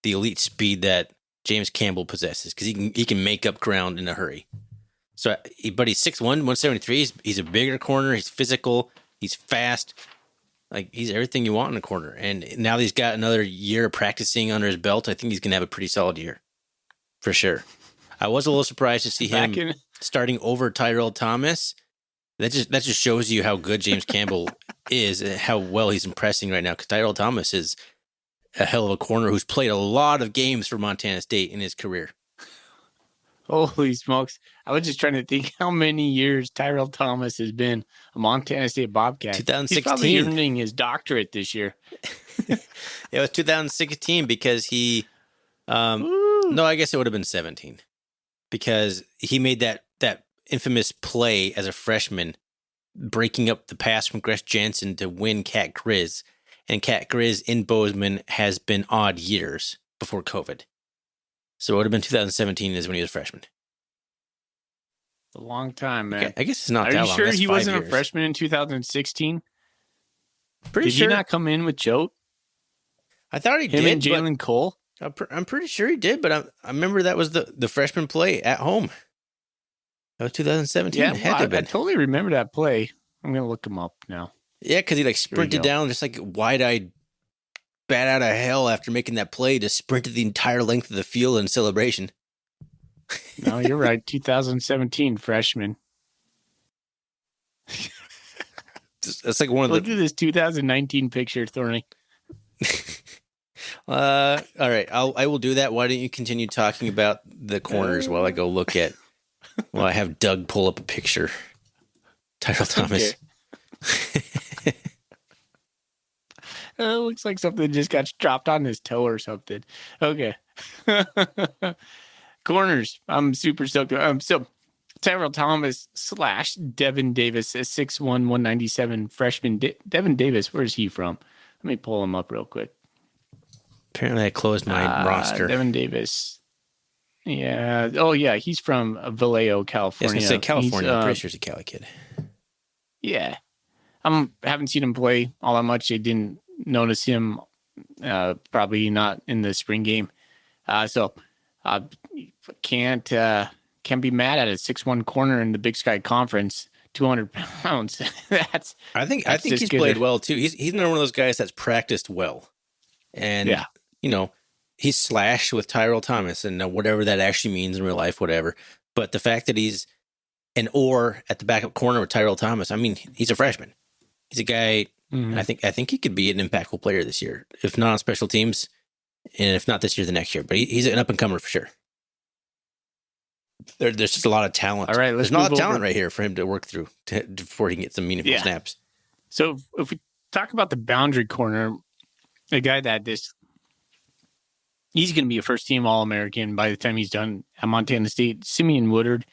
the elite speed that James Campbell possesses, because he can make up ground in a hurry. So, but he's 6'1", 173. He's a bigger corner. He's physical. He's fast. Like, he's everything you want in a corner. And now that he's got another year of practicing under his belt, I think he's going to have a pretty solid year. For sure. I was a little surprised to see him starting over Tyrell Thomas. That just shows you how good James Campbell is and how well he's impressing right now, because Tyrell Thomas is a hell of a corner who's played a lot of games for Montana State in his career. Holy smokes. I was just trying to think how many years Tyrell Thomas has been a Montana State Bobcat. 2016. He's probably earning his doctorate this year. It was 2016 because he no, I guess it would have been 17, because he made that infamous play as a freshman, breaking up the pass from Gresh Jansen to win Cat Grizz. And Cat Grizz in Bozeman has been odd years before COVID. So it would have been 2017 is when he was a freshman. A long time, man. I guess it's not that long. Are you sure That's he 5 wasn't years. a freshman in 2016? Pretty Did sure. he not come in with Choate? I thought he Him did. and Jalen Cole? I'm pretty sure he did, but I remember that was the freshman play at home. That was 2017. Yeah, It had to I have been. totally remember that play. I'm going to look him up now. Yeah, because he sprinted down just like wide-eyed bat out of hell after making that play, to sprinted the entire length of the field in celebration. No, you're right. 2017 freshman. That's like one of Look at this 2019 picture, Thorny. All right, I will do that. Why don't you continue talking about the corners while I go look at? Well, I have Doug pull up a picture. Tyrell Thomas. It looks like something just got dropped on his toe or something. Okay. Corners. I'm super stoked. So Tyrell Thomas / Devin Davis, a 6'1", 197 freshman. Devin Davis, where's he from? Let me pull him up real quick. Apparently I closed my roster. Devin Davis. Yeah. Oh, yeah. He's from Vallejo, California. Yes, I say California. I'm pretty sure he's a Cali kid. Yeah. I haven't seen him play all that much. I didn't notice him probably not in the spring game. So can't be mad at a 6'1" corner in the Big Sky Conference, 200 pounds. I think he's played well too. He's another one of those guys that's practiced well. And he's slashed with Tyrell Thomas, and whatever that actually means in real life, whatever. But the fact that he's an or at the backup corner with Tyrell Thomas, I mean, he's a freshman. He's a guy. I think he could be an impactful player this year, if not on special teams, and if not this year, the next year. But he's an up and comer for sure. There's just a lot of talent. All right, there's not a lot of talent right here for him to work through before he can get some meaningful snaps. So if we talk about the boundary corner, a guy that he's going to be a first-team All-American by the time he's done at Montana State. Simeon Woodard,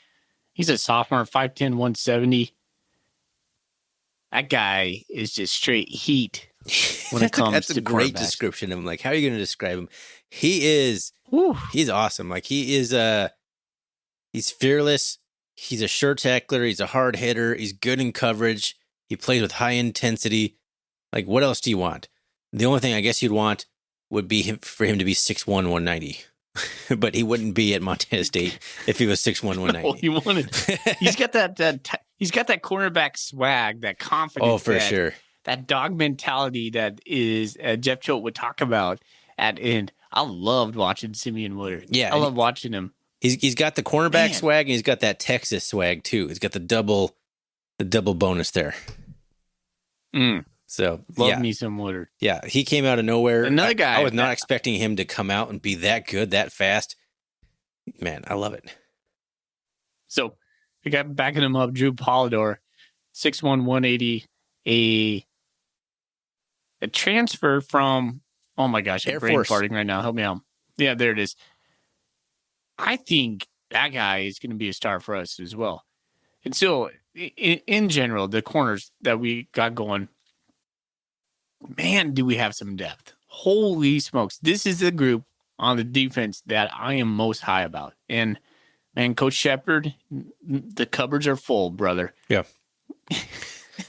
he's a sophomore, 5'10", 170. That guy is just straight heat when it comes that's to a great cornerbacks. description of him. Like, how are you going to describe him? He's awesome. Like, he's fearless. He's a sure tackler. He's a hard hitter. He's good in coverage. He plays with high intensity. Like, what else do you want? The only thing I guess you'd want would be for him to be 6'1", 190. But he wouldn't be at Montana State if he was 6'1", 190. Oh, he wanted. He's got he's got that cornerback swag, that confidence. Oh, for sure. That dog mentality that is Jeff Choate would talk about at end. I loved watching Simeon Woodard. Yeah, I love watching him. He's got the cornerback swag, and he's got that Texas swag too. He's got the double bonus there. So love me some Woodard. Yeah, he came out of nowhere. Another guy. I was not expecting him to come out and be that good, that fast. Man, I love it. So we got backing him up, Drew Polidor, 6'1", 180, a transfer from, oh my gosh, I'm brain farting right now. Help me out. Yeah, there it is. I think that guy is going to be a star for us as well. And so, in general, the corners that we got going, man, do we have some depth. Holy smokes. This is the group on the defense that I am most high about. And, man, Coach Shepard, the cupboards are full, brother. Yeah.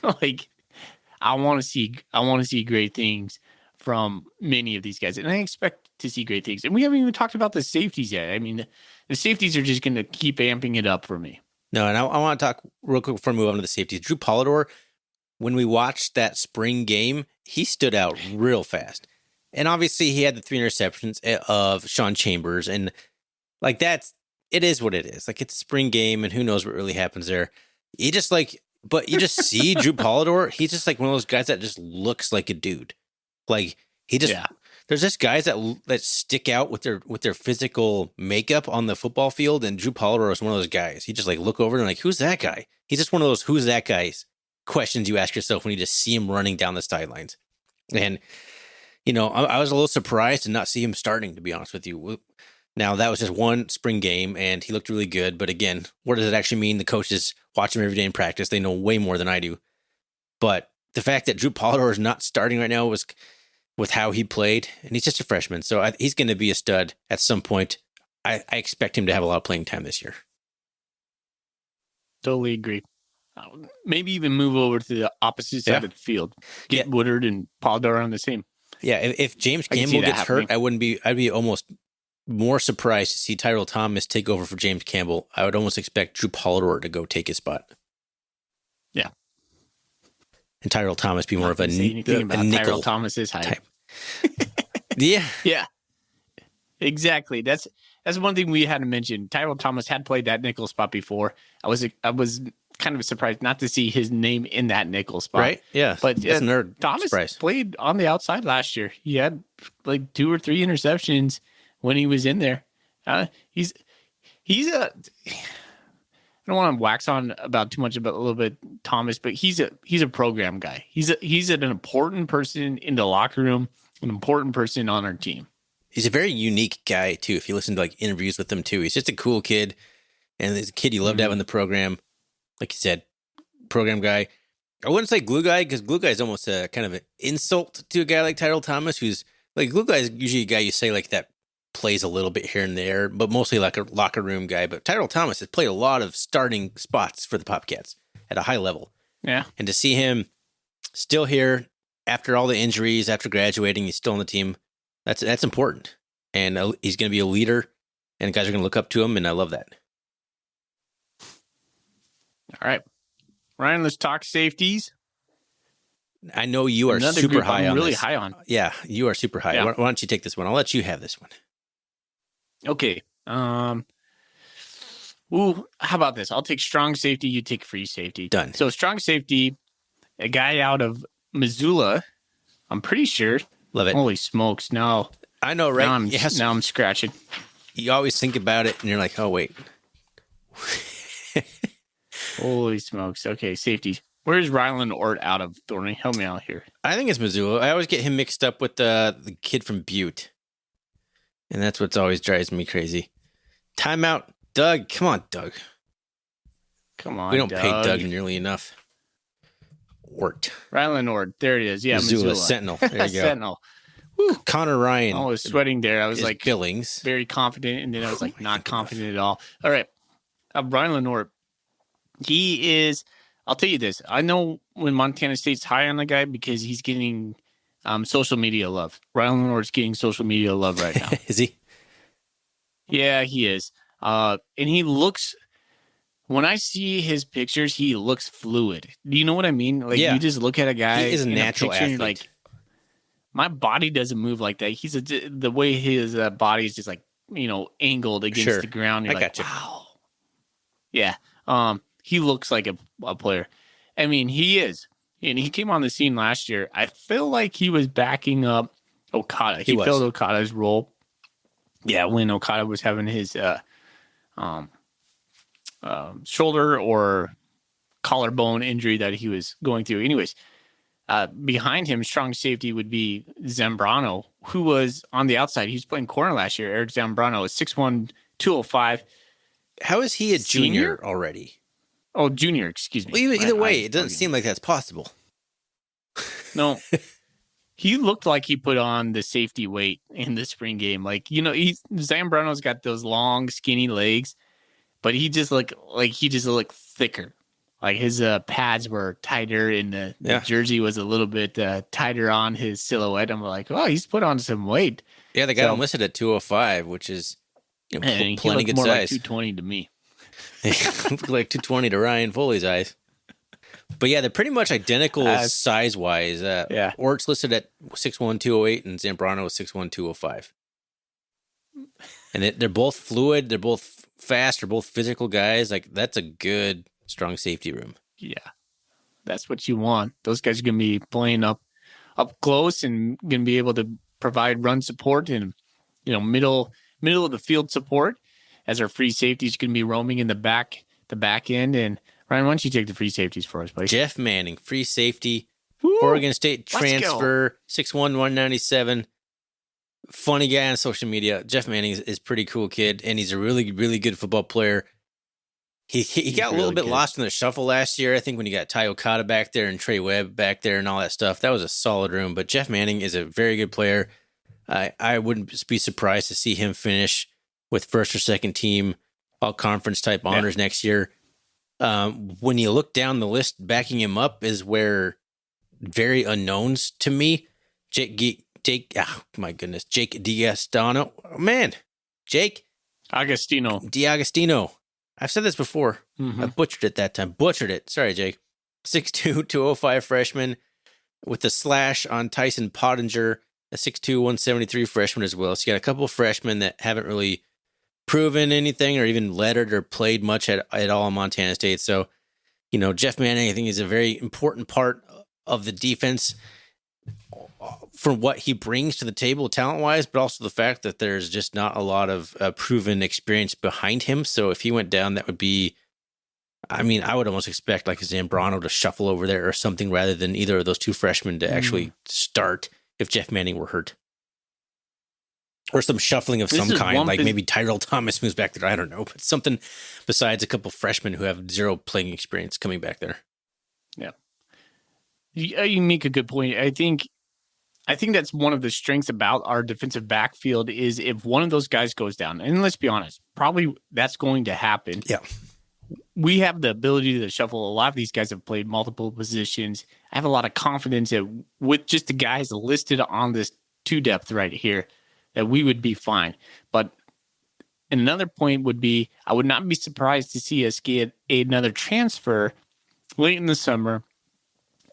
Like, I want to see great things from many of these guys. And I expect to see great things. And we haven't even talked about the safeties yet. I mean, the safeties are just going to keep amping it up for me. No, and I want to talk real quick before we move on to the safeties. Drew Polidor, when we watched that spring game, he stood out real fast. And obviously he had the 3 interceptions of Sean Chambers. And like it is what it is. Like, it's a spring game and who knows what really happens there. But you just see Drew Polidor, he's just like one of those guys that just looks like a dude. Like, there's just guys that stick out with their physical makeup on the football field, and Drew Polidor is one of those guys. You just like look over and like, who's that guy? He's just one of those who's that guys questions you ask yourself when you just see him running down the sidelines. And I was a little surprised to not see him starting, to be honest with you. Now, that was just one spring game, and he looked really good. But again, what does it actually mean? The coaches watch him every day in practice. They know way more than I do. But the fact that Drew Polidor is not starting right now was with how he played, and he's just a freshman. So he's going to be a stud at some point. I expect him to have a lot of playing time this year. Totally agree. Maybe even move over to the opposite side of the field. Get Woodard and Polidor on the same. Yeah, if James Campbell gets hurt, I'd be almost more surprised to see Tyrell Thomas take over for James Campbell. I would almost expect Drew Polidor to go take his spot. Yeah. And Tyrell Thomas be more of a nickel Tyrell Thomas's hype. Yeah. Yeah. Exactly. That's one thing we had to mention. Tyrell Thomas had played that nickel spot before. I was kind of surprised not to see his name in that nickel spot. Right? Yeah. But Thomas played on the outside last year. He had like 2 or 3 interceptions when he was in there. He's a I don't want to wax on about too much about a little bit Thomas, but he's a program guy. He's an important person in the locker room, an important person on our team. He's a very unique guy too. If you listen to like interviews with him too, he's just a cool kid, and he's a kid you love to have in the program. Like you said, program guy. I wouldn't say glue guy, because glue guy is almost a kind of an insult to a guy like Tyrell Thomas, who's like, glue guy is usually a guy you say like that plays a little bit here and there, but mostly like a locker room guy. But Tyrell Thomas has played a lot of starting spots for the Popcats at a high level. Yeah. And to see him still here after all the injuries, after graduating, he's still on the team. That's important. And he's going to be a leader, and guys are going to look up to him, and I love that. All right. Ryan, let's talk safeties. I know you are super high on this. Really high on. Yeah, you are super high. Yeah. Why don't you take this one? I'll let you have this one. Okay. How about this? I'll take strong safety. You take free safety. Done. So strong safety, a guy out of Missoula. I'm pretty sure. Love it. Holy smokes! Now I know, right? Now I'm scratching. You always think about it, and you're like, "Oh wait." Holy smokes! Okay, safety. Where's Ryland Ort out of, Thorny? Help me out here. I think it's Missoula. I always get him mixed up with the kid from Butte. And that's what's always drives me crazy. Timeout. Doug. Come on, Doug. Come on, we don't Doug. pay Doug nearly enough. Ort. Rylan Ort. There it is. Yeah, Missoula Sentinel. There you go. Sentinel. Connor Ryan. I was sweating there. I was like Billings. very confident, and then I was like not confident at all. All right. Rylan Ort. He is, I'll tell you this. I know when Montana State's high on the guy because he's getting social media love. Rylan Ort's getting social media love right now. Is he? Yeah, he is. And he looks, when I see his pictures, he looks fluid. Do you know what I mean? Like, you just look at a guy. He is a natural athlete. And you're like, my body doesn't move like that. He's the way his body is just like, angled against the ground. You're like, wow. Yeah. He looks like a player. I mean, he is. And he came on the scene last year. I feel like he was backing up Okada. He filled Okada's role. Yeah, when Okada was having his shoulder or collarbone injury that he was going through. Anyways, behind him, strong safety would be Zambrano, who was on the outside. He was playing corner last year. Eric Zambrano is 6'1", 205. How is he a junior already? Oh, junior, excuse me. Well, either way, it doesn't seem like that's possible. No. He looked like he put on the safety weight in the spring game. Like, Zambrano's got those long, skinny legs, but he just looked thicker. Like his pads were tighter and the jersey was a little bit tighter on his silhouette. I'm like, oh, he's put on some weight. Yeah, they got him listed at 205, which is plenty good more size. Like 220 to me. Like 220 to Ryan Foley's eyes. But yeah, they're pretty much identical size-wise. Ort's listed at 6'1", 208, and Zambrano is 6'1", 205. And they're both fluid. They're both fast. They're both physical guys. Like, that's a good, strong safety room. Yeah, that's what you want. Those guys are going to be playing up close and going to be able to provide run support and, middle of the field support, as our free safeties going to be roaming in the back end. And Ryan, why don't you take the free safeties for us, buddy? Jeff Manning, free safety, Oregon State transfer, 6'1", 197. Funny guy on social media. Jeff Manning is a pretty cool kid, and he's a really, really good football player. He got a little bit lost in the shuffle last year, I think, when you got Ty Okada back there and Trey Webb back there and all that stuff. That was a solid room, but Jeff Manning is a very good player. I wouldn't be surprised to see him finish with first or second team all-conference type honors next year. When you look down the list, backing him up is where very unknowns to me. Jake D'Agostino. Oh, man. Jake D'Agostino. I've said this before. I butchered it that time. Sorry, Jake. 6'2", 205 freshman with a slash on Tyson Pottinger, a 6'2", 173 freshman as well. So you got a couple of freshmen that haven't really proven anything or even lettered or played much at all in Montana State. So, Jeff Manning, I think, is a very important part of the defense for what he brings to the table talent-wise, but also the fact that there's just not a lot of proven experience behind him. So if he went down, that would be, I would almost expect like a Zambrano to shuffle over there or something rather than either of those two freshmen to actually start if Jeff Manning were hurt. Or some shuffling of some kind, like maybe Tyrell Thomas moves back there. I don't know, but something besides a couple freshmen who have zero playing experience coming back there. Yeah. You make a good point. I think that's one of the strengths about our defensive backfield is if one of those guys goes down, and let's be honest, probably that's going to happen. Yeah. We have the ability to shuffle. A lot of these guys have played multiple positions. I have a lot of confidence that with just the guys listed on this 2 depth right here, that we would be fine. But another point would be, I would not be surprised to see us get another transfer late in the summer,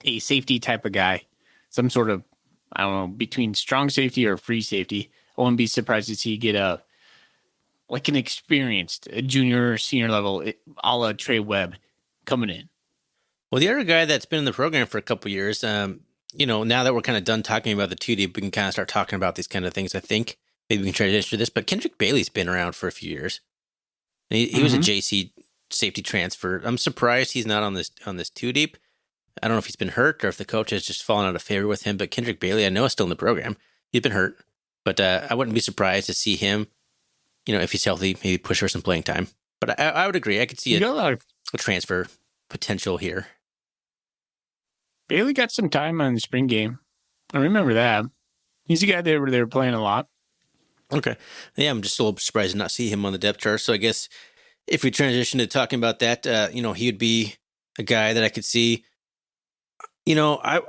a safety type of guy, some sort of, I don't know, between strong safety or free safety. I wouldn't be surprised to see get an experienced junior or senior level, a la Trey Webb, coming in. Well, the other guy that's been in the program for a couple years, now that we're kind of done talking about the 2 deep, we can kind of start talking about these kind of things, I think. Maybe we can transition to this, but Kendrick Bailey's been around for a few years. He was a JC safety transfer. I'm surprised he's not on this 2 deep. I don't know if he's been hurt or if the coach has just fallen out of favor with him, but Kendrick Bailey, I know, is still in the program. He's been hurt, but I wouldn't be surprised to see him, if he's healthy, maybe push for some playing time. But I would agree. I could see a transfer potential here. Bailey got some time on the spring game. I remember that. He's a guy they were playing a lot. Okay. Yeah, I'm just a little surprised to not see him on the depth chart. So I guess if we transition to talking about that, he would be a guy that I could see. I'm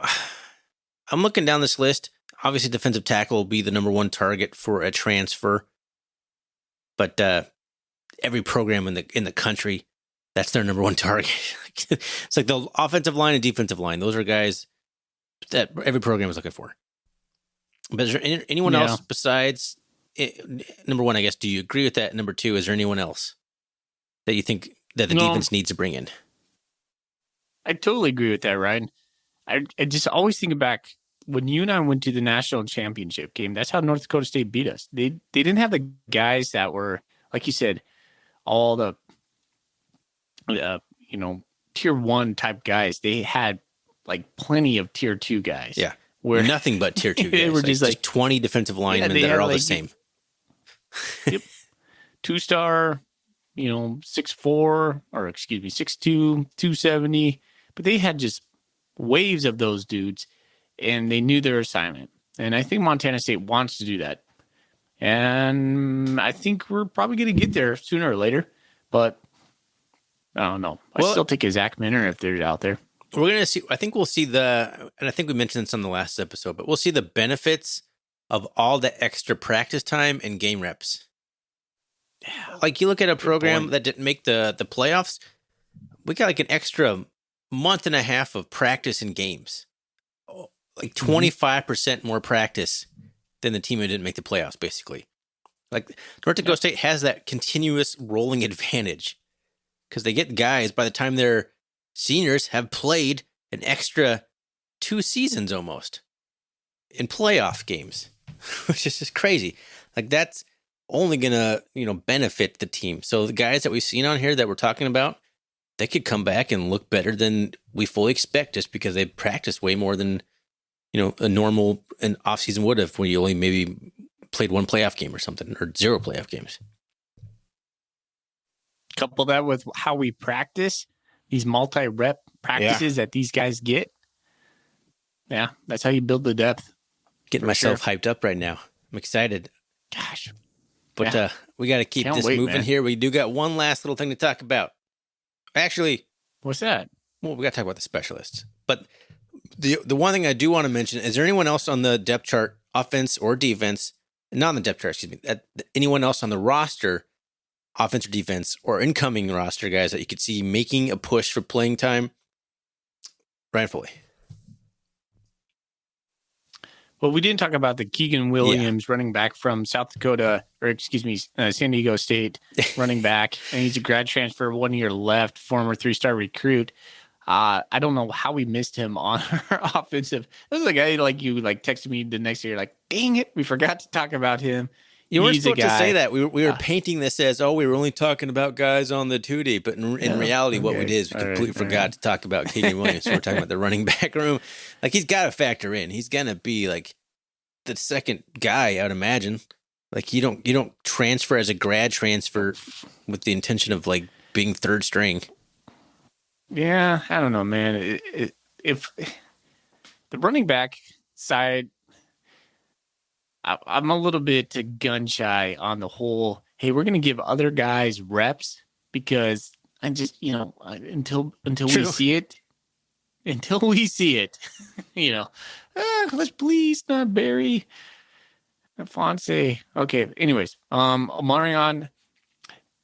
looking down this list. Obviously, defensive tackle will be the number one target for a transfer. But every program in the country, that's their number one target. It's like the offensive line and defensive line. Those are guys that every program is looking for. But is there anyone else besides number one? I guess. Do you agree with that? Number two, is there anyone else that you think that the defense needs to bring in? I totally agree with that, Ryan. I just always think back when you and I went to the national championship game. That's how North Dakota State beat us. They didn't have the guys that were, like you said, all the tier one type guys. They had like plenty of tier two guys. Yeah, where nothing but tier two guys. They were just like 20 defensive linemen that are all the same. Yep, 2-star, 6'4", or excuse me, 6'2", 270. But they had just waves of those dudes, and they knew their assignment. And I think Montana State wants to do that. And I think we're probably going to get there sooner or later. But I don't know. I still take a Zach Minter if they're out there. We're going to see. I think we'll see and I think we mentioned this on the last episode, but we'll see the benefits of all the extra practice time and game reps. Yeah. Like you look at a program that didn't make the playoffs, we got like an extra month and a half of practice and games. Like 25% more practice than the team who didn't make the playoffs, basically. Like North Dakota State has that continuous rolling advantage because they get guys by the time they're seniors have played an extra 2 seasons almost in playoff games, which is just crazy. Like that's only gonna benefit the team. So the guys that we've seen on here that we're talking about, they could come back and look better than we fully expect just because they practiced way more than a normal an offseason would have when you only maybe played 1 playoff game or something or 0 playoff games. Couple that with how we practice, these multi-rep practices that these guys get. Yeah, that's how you build the depth. Getting myself hyped up right now. I'm excited. Gosh. But we got to keep this moving, man. Here. We do got one last little thing to talk about. Actually. What's that? Well, we got to talk about the specialists. But the one thing I do want to mention, is there anyone else on the depth chart, offense or defense, not on the depth chart, excuse me, anyone else on the roster, offense or defense, or incoming roster guys that you could see making a push for playing time? Ryan Foley. Well, we didn't talk about the Keegan Williams running back from South Dakota, or excuse me, San Diego State running back. And he's a grad transfer, 1 year left, former 3-star recruit. I don't know how we missed him on our offensive. This is a guy like you texted me the next year, like, dang it, we forgot to talk about him. You weren't supposed to say that. We were painting this as, we were only talking about guys on the 2D, but in reality, what we did is we completely forgot to talk about Keegan Williams. We're talking about the running back room. Like, he's got to factor in. He's going to be, like, the second guy, I would imagine. Like, you don't transfer as a grad transfer with the intention of, like, being third string. Yeah, I don't know, man. If the running back side, I'm a little bit gun shy on the whole, hey, we're going to give other guys reps because I just, until we see it, let's please not bury Fonse. Okay. Anyways, Omarion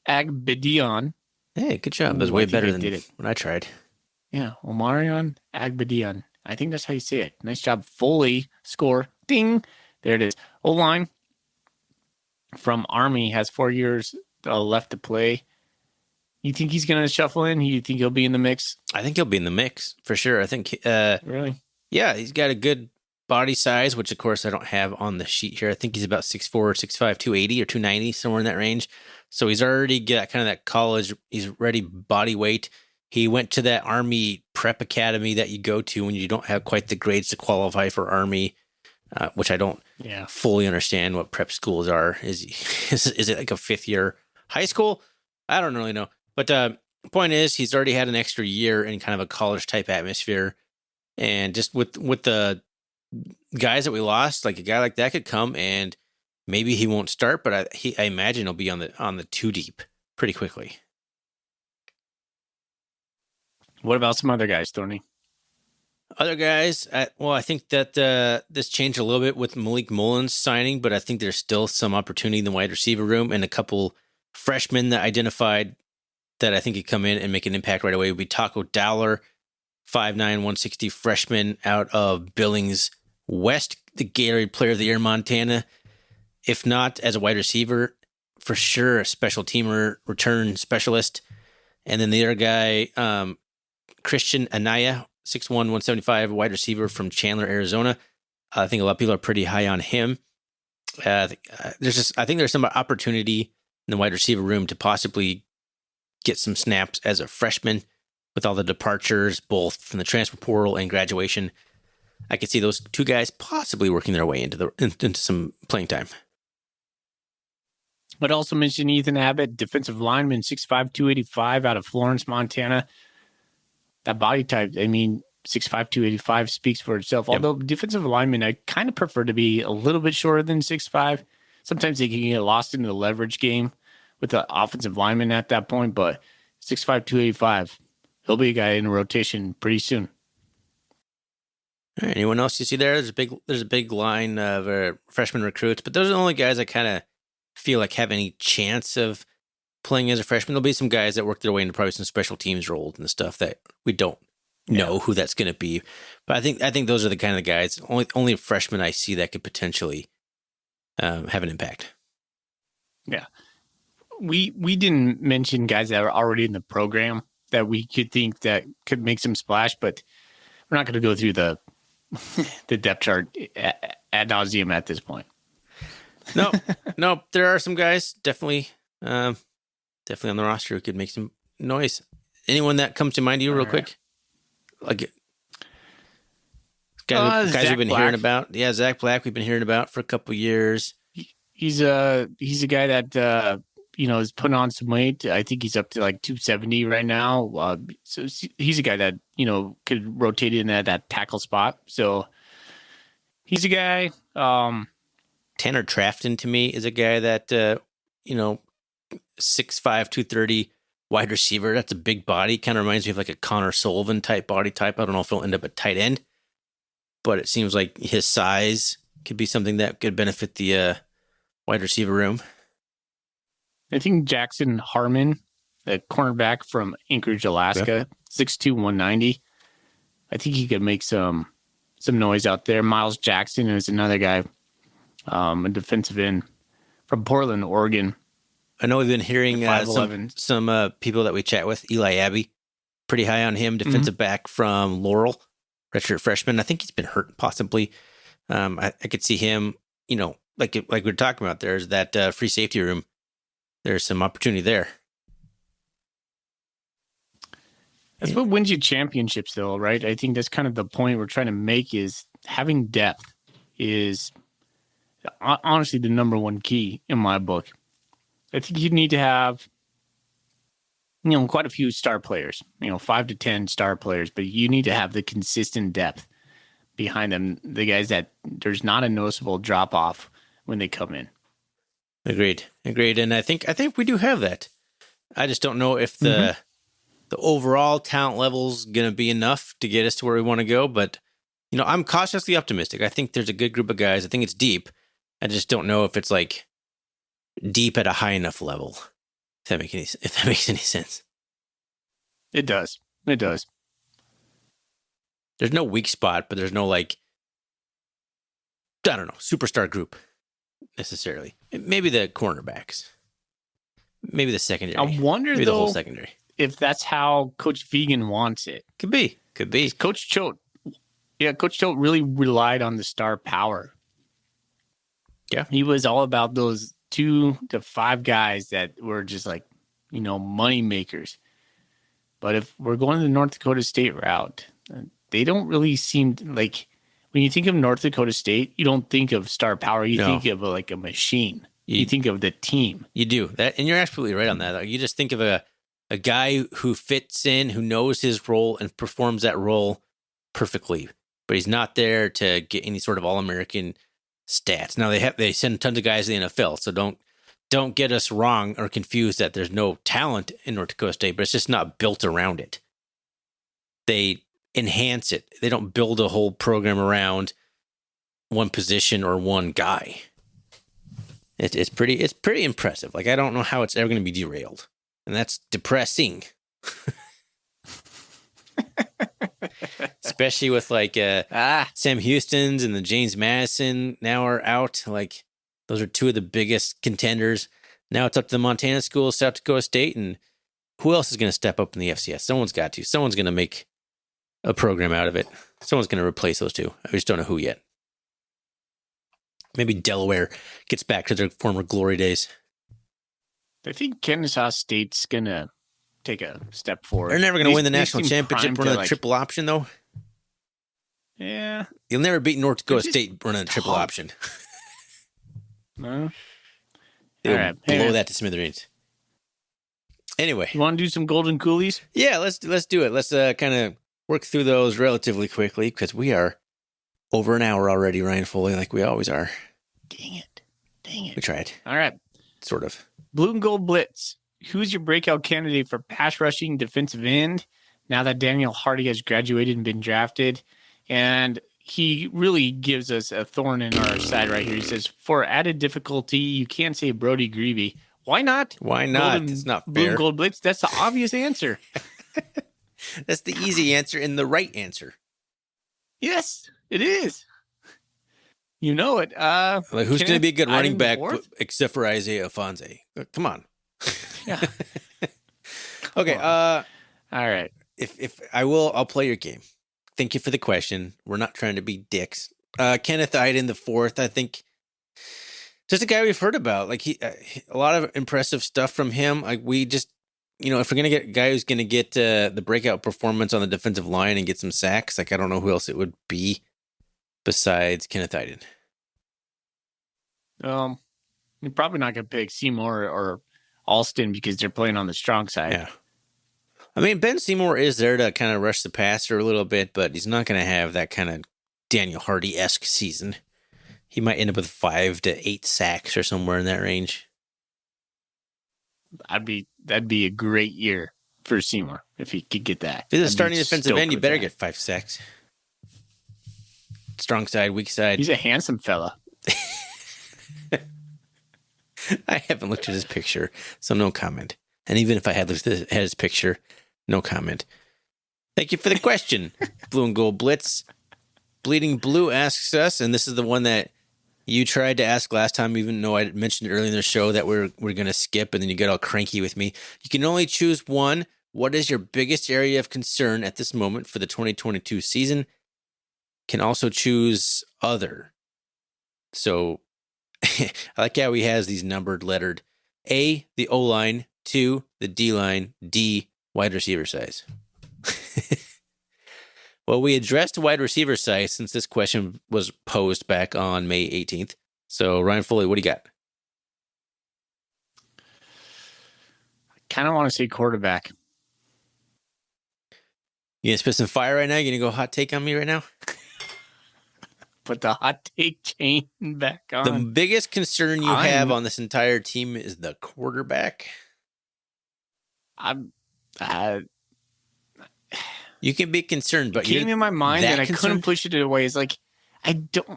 Agbedion. Hey, good job. That was way better than when I tried. Yeah. Omarion Agbedion. I think that's how you say it. Nice job. Foley score. Ding. There it is. O-line from Army has 4 years left to play. You think he's going to shuffle in? You think he'll be in the mix? I think he'll be in the mix for sure. I think. Really? Yeah, he's got a good body size, which of course I don't have on the sheet here. I think he's about 6'4", 6'5", 280 or 290, somewhere in that range. So he's already got kind of that college. He's ready body weight. He went to that Army prep academy that you go to when you don't have quite the grades to qualify for Army. Which I don't fully understand what prep schools are. Is it like a 5th year high school? I don't really know. But the point is, he's already had an extra year in kind of a college type atmosphere. And just with the guys that we lost, like a guy like that could come and maybe he won't start, but I imagine he'll be on the 2 deep pretty quickly. What about some other guys, Tony? Other guys, I think that this changed a little bit with Malik Mullins signing, but I think there's still some opportunity in the wide receiver room, and a couple freshmen that identified that I think could come in and make an impact right away would be Taco Dowler, 5'9", 160 freshman out of Billings West, the Gatorade Player of the Year, Montana. If not as a wide receiver, for sure a special teamer, return specialist. And then the other guy, Christian Anaya, 6'1", 175, wide receiver from Chandler, Arizona. I think a lot of people are pretty high on him. I think there's some opportunity in the wide receiver room to possibly get some snaps as a freshman with all the departures, both from the transfer portal and graduation. I could see those 2 guys possibly working their way into some playing time. But also mention Ethan Abbott, defensive lineman, 6'5", 285 out of Florence, Montana. That body type, 6'5", 285 speaks for itself. Yep. Although defensive linemen, I kind of prefer to be a little bit shorter than 6'5". Sometimes they can get lost in the leverage game with the offensive lineman at that point, but 6'5", 285, he'll be a guy in rotation pretty soon. All right, anyone else you see there? There's a big line of freshman recruits, but those are the only guys I kind of feel like have any chance of playing as a freshman. There'll be some guys that work their way into probably some special teams roles and stuff that we don't know who that's going to be. But I think those are the kind of guys. Only freshmen I see that could potentially have an impact. Yeah, we didn't mention guys that are already in the program that we could think that could make some splash, but we're not going to go through the depth chart ad nauseum at this point. No, there are some guys definitely on the roster who could make some noise. Anyone that comes to mind to you real quick? Like guys we've been hearing about. Yeah, Zach Black we've been hearing about for a couple years. He's a guy that is putting on some weight. I think he's up to like 270 right now. So he's a guy that could rotate in at that tackle spot. So he's a guy. Tanner Trafton to me is a guy that 6'5", 230 wide receiver. That's a big body. Kind of reminds me of like a Connor Sullivan type body type. I don't know if he'll end up at tight end, but it seems like his size could be something that could benefit the wide receiver room. I think Jackson Harmon, the cornerback from Anchorage, Alaska, 6'2", 190. I think he could make some noise out there. Miles Jackson is another guy, a defensive end from Portland, Oregon. I know we've been hearing some people that we chat with. Eli Abbey, pretty high on him. Defensive back from Laurel, redshirt freshman. I think he's been hurt possibly. I could see him, like we were talking about, there's that free safety room. There's some opportunity there. That's what wins you championships, though, right? I think that's kind of the point we're trying to make is having depth is honestly the number one key in my book. I think you need to have, quite a few star players, 5 to 10 star players, but you need to have the consistent depth behind them. The guys that there's not a noticeable drop off when they come in. Agreed. And I think we do have that. I just don't know if the overall talent level's going to be enough to get us to where we want to go. But, I'm cautiously optimistic. I think there's a good group of guys. I think it's deep. I just don't know if it's like deep at a high enough level. If that makes any sense. It does. There's no weak spot, but there's no superstar group necessarily. Maybe the cornerbacks. Maybe the secondary. I wonder maybe the whole secondary. If that's how Coach Vigen wants it. Could be. Coach Choate really relied on the star power. Yeah. He was all about those 2 to 5 guys that were just money makers. But if we're going the North Dakota State route, they don't really seem like when you think of North Dakota State, you don't think of star power. You think of a machine. You think of the team. You do that. And you're absolutely right on that. You just think of a guy who fits in, who knows his role and performs that role perfectly, but he's not there to get any sort of All-American stats. Now they send tons of guys to the NFL, so don't get us wrong or confused that there's no talent in North Dakota State, but it's just not built around it. They enhance it. They don't build a whole program around one position or one guy. It's pretty impressive. Like, I don't know how it's ever going to be derailed, and that's depressing. Especially with like Sam Houston's and the James Madison now are out. Like, those are two of the biggest contenders. Now it's up to the Montana school, South Dakota State, and who else is going to step up in the FCS? Someone's got to. Someone's going to make a program out of it. Someone's going to replace those two. I just don't know who yet. Maybe Delaware gets back to their former glory days. I think Kennesaw State's going to take a step forward. They're never going to win the national championship running a triple option, though. Yeah. You'll never beat North Dakota State running a triple option. No. They'll blow that to smithereens. Anyway. You want to do some golden coolies? Yeah, let's do it. Let's kind of work through those relatively quickly because we are over an hour already, Ryan Foley, like we always are. Dang it. We tried. All right. Sort of. Blue and gold blitz. Who's your breakout candidate for pass rushing defensive end now that Daniel Hardy has graduated and been drafted? And he really gives us a thorn in our side right here. He says, for added difficulty, you can't say Brody Greavy. Why not? Why not? It's not fair. Blue and gold blitz. That's the obvious answer. That's the easy answer and the right answer. Yes, it is. You know it. Like, who's going to be a good running back except for Isaiah Fonse? Come on. Yeah. Okay. All right. If I'll play your game. Thank you for the question. We're not trying to be dicks. Kenneth Iden the fourth, I think, just a guy we've heard about. Like, a lot of impressive stuff from him. Like, we just, if we're gonna get a guy who's gonna get the breakout performance on the defensive line and get some sacks, like, I don't know who else it would be besides Kenneth Iden. You're probably not gonna pick Seymour or Alston because they're playing on the strong side. Yeah. I mean, Ben Seymour is there to kind of rush the passer a little bit, but he's not going to have that kind of Daniel Hardy-esque season. He might end up with 5 to 8 sacks or somewhere in that range. That'd be a great year for Seymour if he could get that. If he's a starting defensive end, you better get 5 sacks. Strong side, weak side. He's a handsome fella. I haven't looked at his picture, so no comment. And even if I had looked at his picture, no comment. Thank you for the question, Blue and Gold Blitz. Bleeding Blue asks us, and this is the one that you tried to ask last time, even though I mentioned earlier in the show that we're going to skip, and then you get all cranky with me. You can only choose one. What is your biggest area of concern at this moment for the 2022 season? Can also choose other. So I like how he has these numbered, lettered. A, the O-line. 2, the D-line. D, wide receiver size. Well, we addressed wide receiver size since this question was posed back on May 18th. So, Ryan Foley, what do you got? I kind of want to say quarterback. You gonna spit some fire right now? You gonna go hot take on me right now? Put the hot take chain back on. The biggest concern you have on this entire team is the quarterback. You can be concerned, but it came in my mind and I couldn't push it away. It's like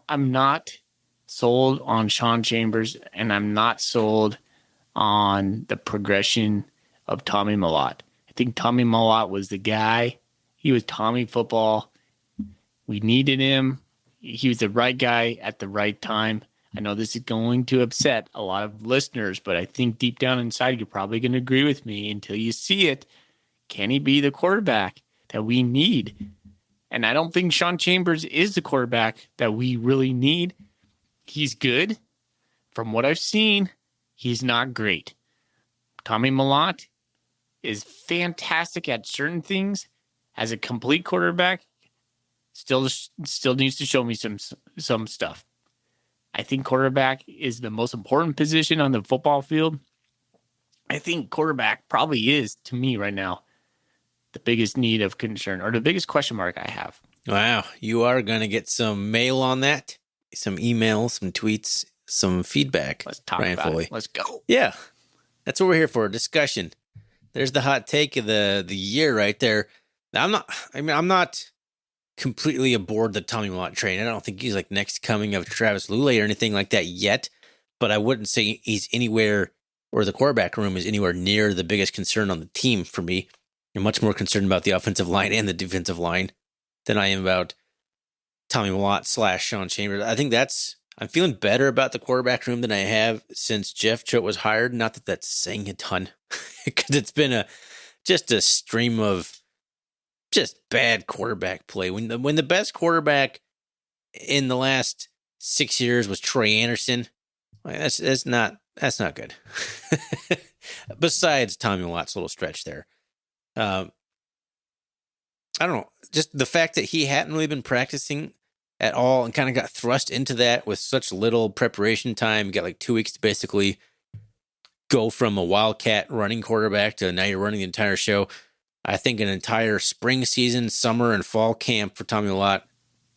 I'm not sold on Sean Chambers, and I'm not sold on the progression of Tommy Mellott. I think Tommy Mellott was the guy. He was Tommy football. We needed him. He was the right guy at the right time. I know this is going to upset a lot of listeners, but I think deep down inside, you're probably going to agree with me until you see it. Can he be the quarterback that we need? And I don't think Sean Chambers is the quarterback that we really need. He's good. From what I've seen, he's not great. Tommy Mellott is fantastic at certain things. As a complete quarterback, still needs to show me some stuff. I think quarterback is the most important position on the football field. I think quarterback probably is, to me right now, the biggest need of concern or the biggest question mark I have. Wow, you are going to get some mail on that, some emails, some tweets, some feedback. Let's talk Ryan about Foley. it. Let's go. Yeah, that's what we're here for, discussion. There's the hot take of the year right there. Now, I'm not completely aboard the Tommy Millott train. I don't think he's like next coming of Travis Lulay or anything like that yet, but I wouldn't say he's anywhere, or the quarterback room is anywhere near the biggest concern on the team for me. I'm much more concerned about the offensive line and the defensive line than I am about Tommy Millott / Sean Chambers. I think I'm feeling better about the quarterback room than I have since Jeff Choate was hired. Not that that's saying a ton, because it's been just a stream of just bad quarterback play. When the best quarterback in the last 6 years was Troy Anderson, that's not good. Besides Tommy Millott's little stretch there. I don't know, just the fact that he hadn't really been practicing at all and kind of got thrust into that with such little preparation time. You got like 2 weeks to basically go from a wildcat running quarterback to now you're running the entire show. I think an entire spring season, summer, and fall camp for Tommy Millott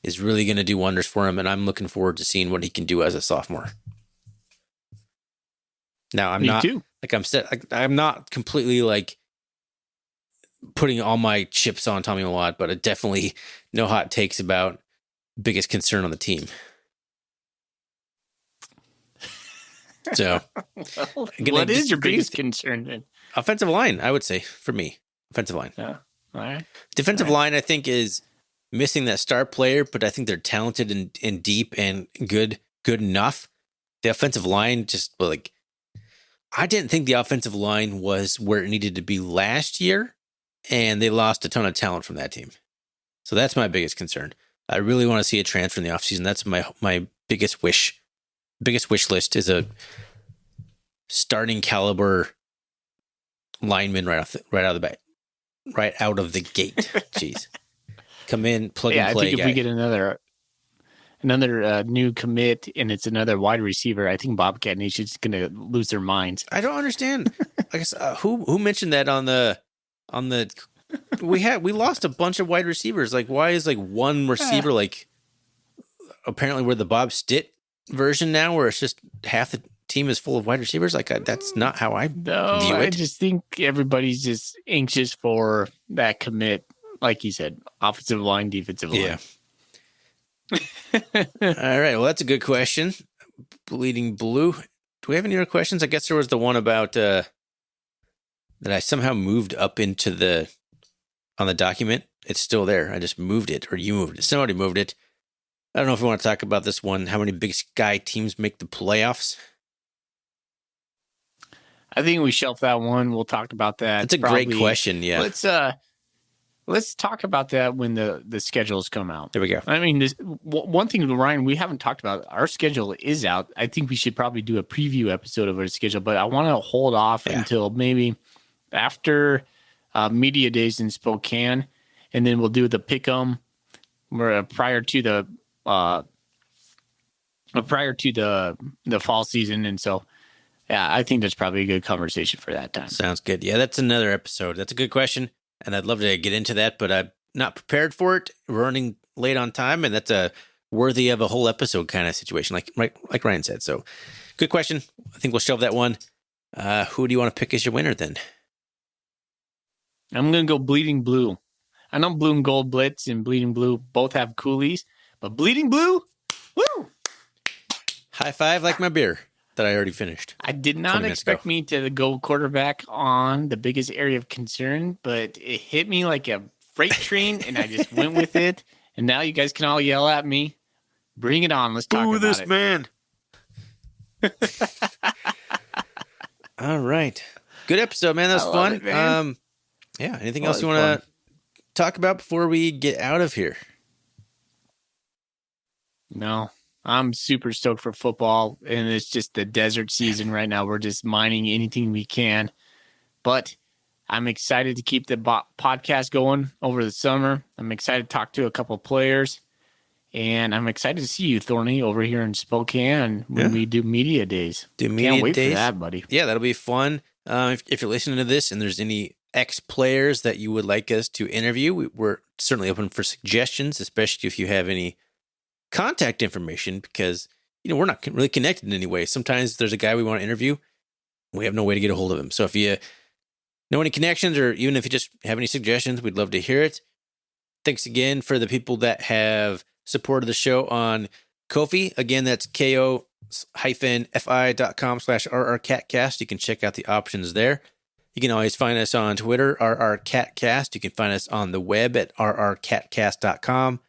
is really going to do wonders for him, and I'm looking forward to seeing what he can do as a sophomore. Now, I'm not completely like putting all my chips on Tommy Millott, but definitely no hot takes about biggest concern on the team. So, what is your biggest concern then? Offensive line, I would say, for me. Offensive line. Yeah. All right. Defensive line, I think, is missing that star player, but I think they're talented and deep and good enough. The offensive line just like, I didn't think the offensive line was where it needed to be last year, and they lost a ton of talent from that team. So that's my biggest concern. I really want to see a transfer in the offseason. That's my biggest wish. Biggest wish list is a starting caliber lineman right out of the gate. Jeez. Come in, plug and play. I think if we get another new commit and it's another wide receiver, I think Bobcat Nation's going to lose their minds. I don't understand. I guess who mentioned that on the we lost a bunch of wide receivers. Like, why is like one receiver like apparently we're the Bob Stitt version now, where it's just half the team is full of wide receivers? Like, that's not how I view it. I just think everybody's just anxious for that commit. Like you said, offensive line, defensive line. Yeah. All right. Well, that's a good question. Bleeding Blue. Do we have any other questions? I guess there was the one about that I somehow moved up into on the document. It's still there. I just moved it, or you moved it. Somebody moved it. I don't know if we want to talk about this one. How many Big Sky teams make the playoffs? I think we shelf that one. We'll talk about that. That's a great question. Yeah. Let's talk about that when the schedules come out. There we go. I mean, one thing, Ryan, we haven't talked about. Our schedule is out. I think we should probably do a preview episode of our schedule, but I want to hold off until maybe after media days in Spokane, and then we'll do the pick'em prior to the fall season. And so, yeah, I think that's probably a good conversation for that time. Sounds good. Yeah, that's another episode. That's a good question, and I'd love to get into that, but I'm not prepared for it. We're running late on time, and that's a worthy of a whole episode kind of situation, like Ryan said. So, good question. I think we'll shelve that one. Who do you want to pick as your winner then? I'm going to go Bleeding Blue. I know Blue and Gold Blitz and Bleeding Blue both have coolies, but Bleeding Blue, woo! High five like my beer that I already finished. I did not expect me to go quarterback on the biggest area of concern, but it hit me like a freight train, and I just went with it. And now you guys can all yell at me. Bring it on. Let's talk about this it. Man. All right. Good episode, man. That was fun. It, man. Yeah. Anything else you want to talk about before we get out of here? No. I'm super stoked for football, and it's just the desert season right now. We're just mining anything we can. But I'm excited to keep the podcast going over the summer. I'm excited to talk to a couple of players, and I'm excited to see you, Thorny, over here in Spokane when we do media days. Can't wait for that, buddy. Yeah, that'll be fun. If you're listening to this and there's any ex-players that you would like us to interview, we're certainly open for suggestions, especially if you have any contact information, because, we're not really connected in any way. Sometimes there's a guy we want to interview. We have no way to get a hold of him. So if you know any connections, or even if you just have any suggestions, we'd love to hear it. Thanks again for the people that have supported the show on Ko-fi. Again, that's ko-fi.com/rrcatcast. You can check out the options there. You can always find us on Twitter, rrcatcast. You can find us on the web at rrcatcast.com.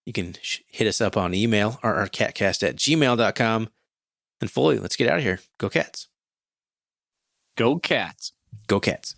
You can hit us up on email, rrcatcast@gmail.com. And Foley, let's get out of here. Go Cats. Go Cats. Go Cats.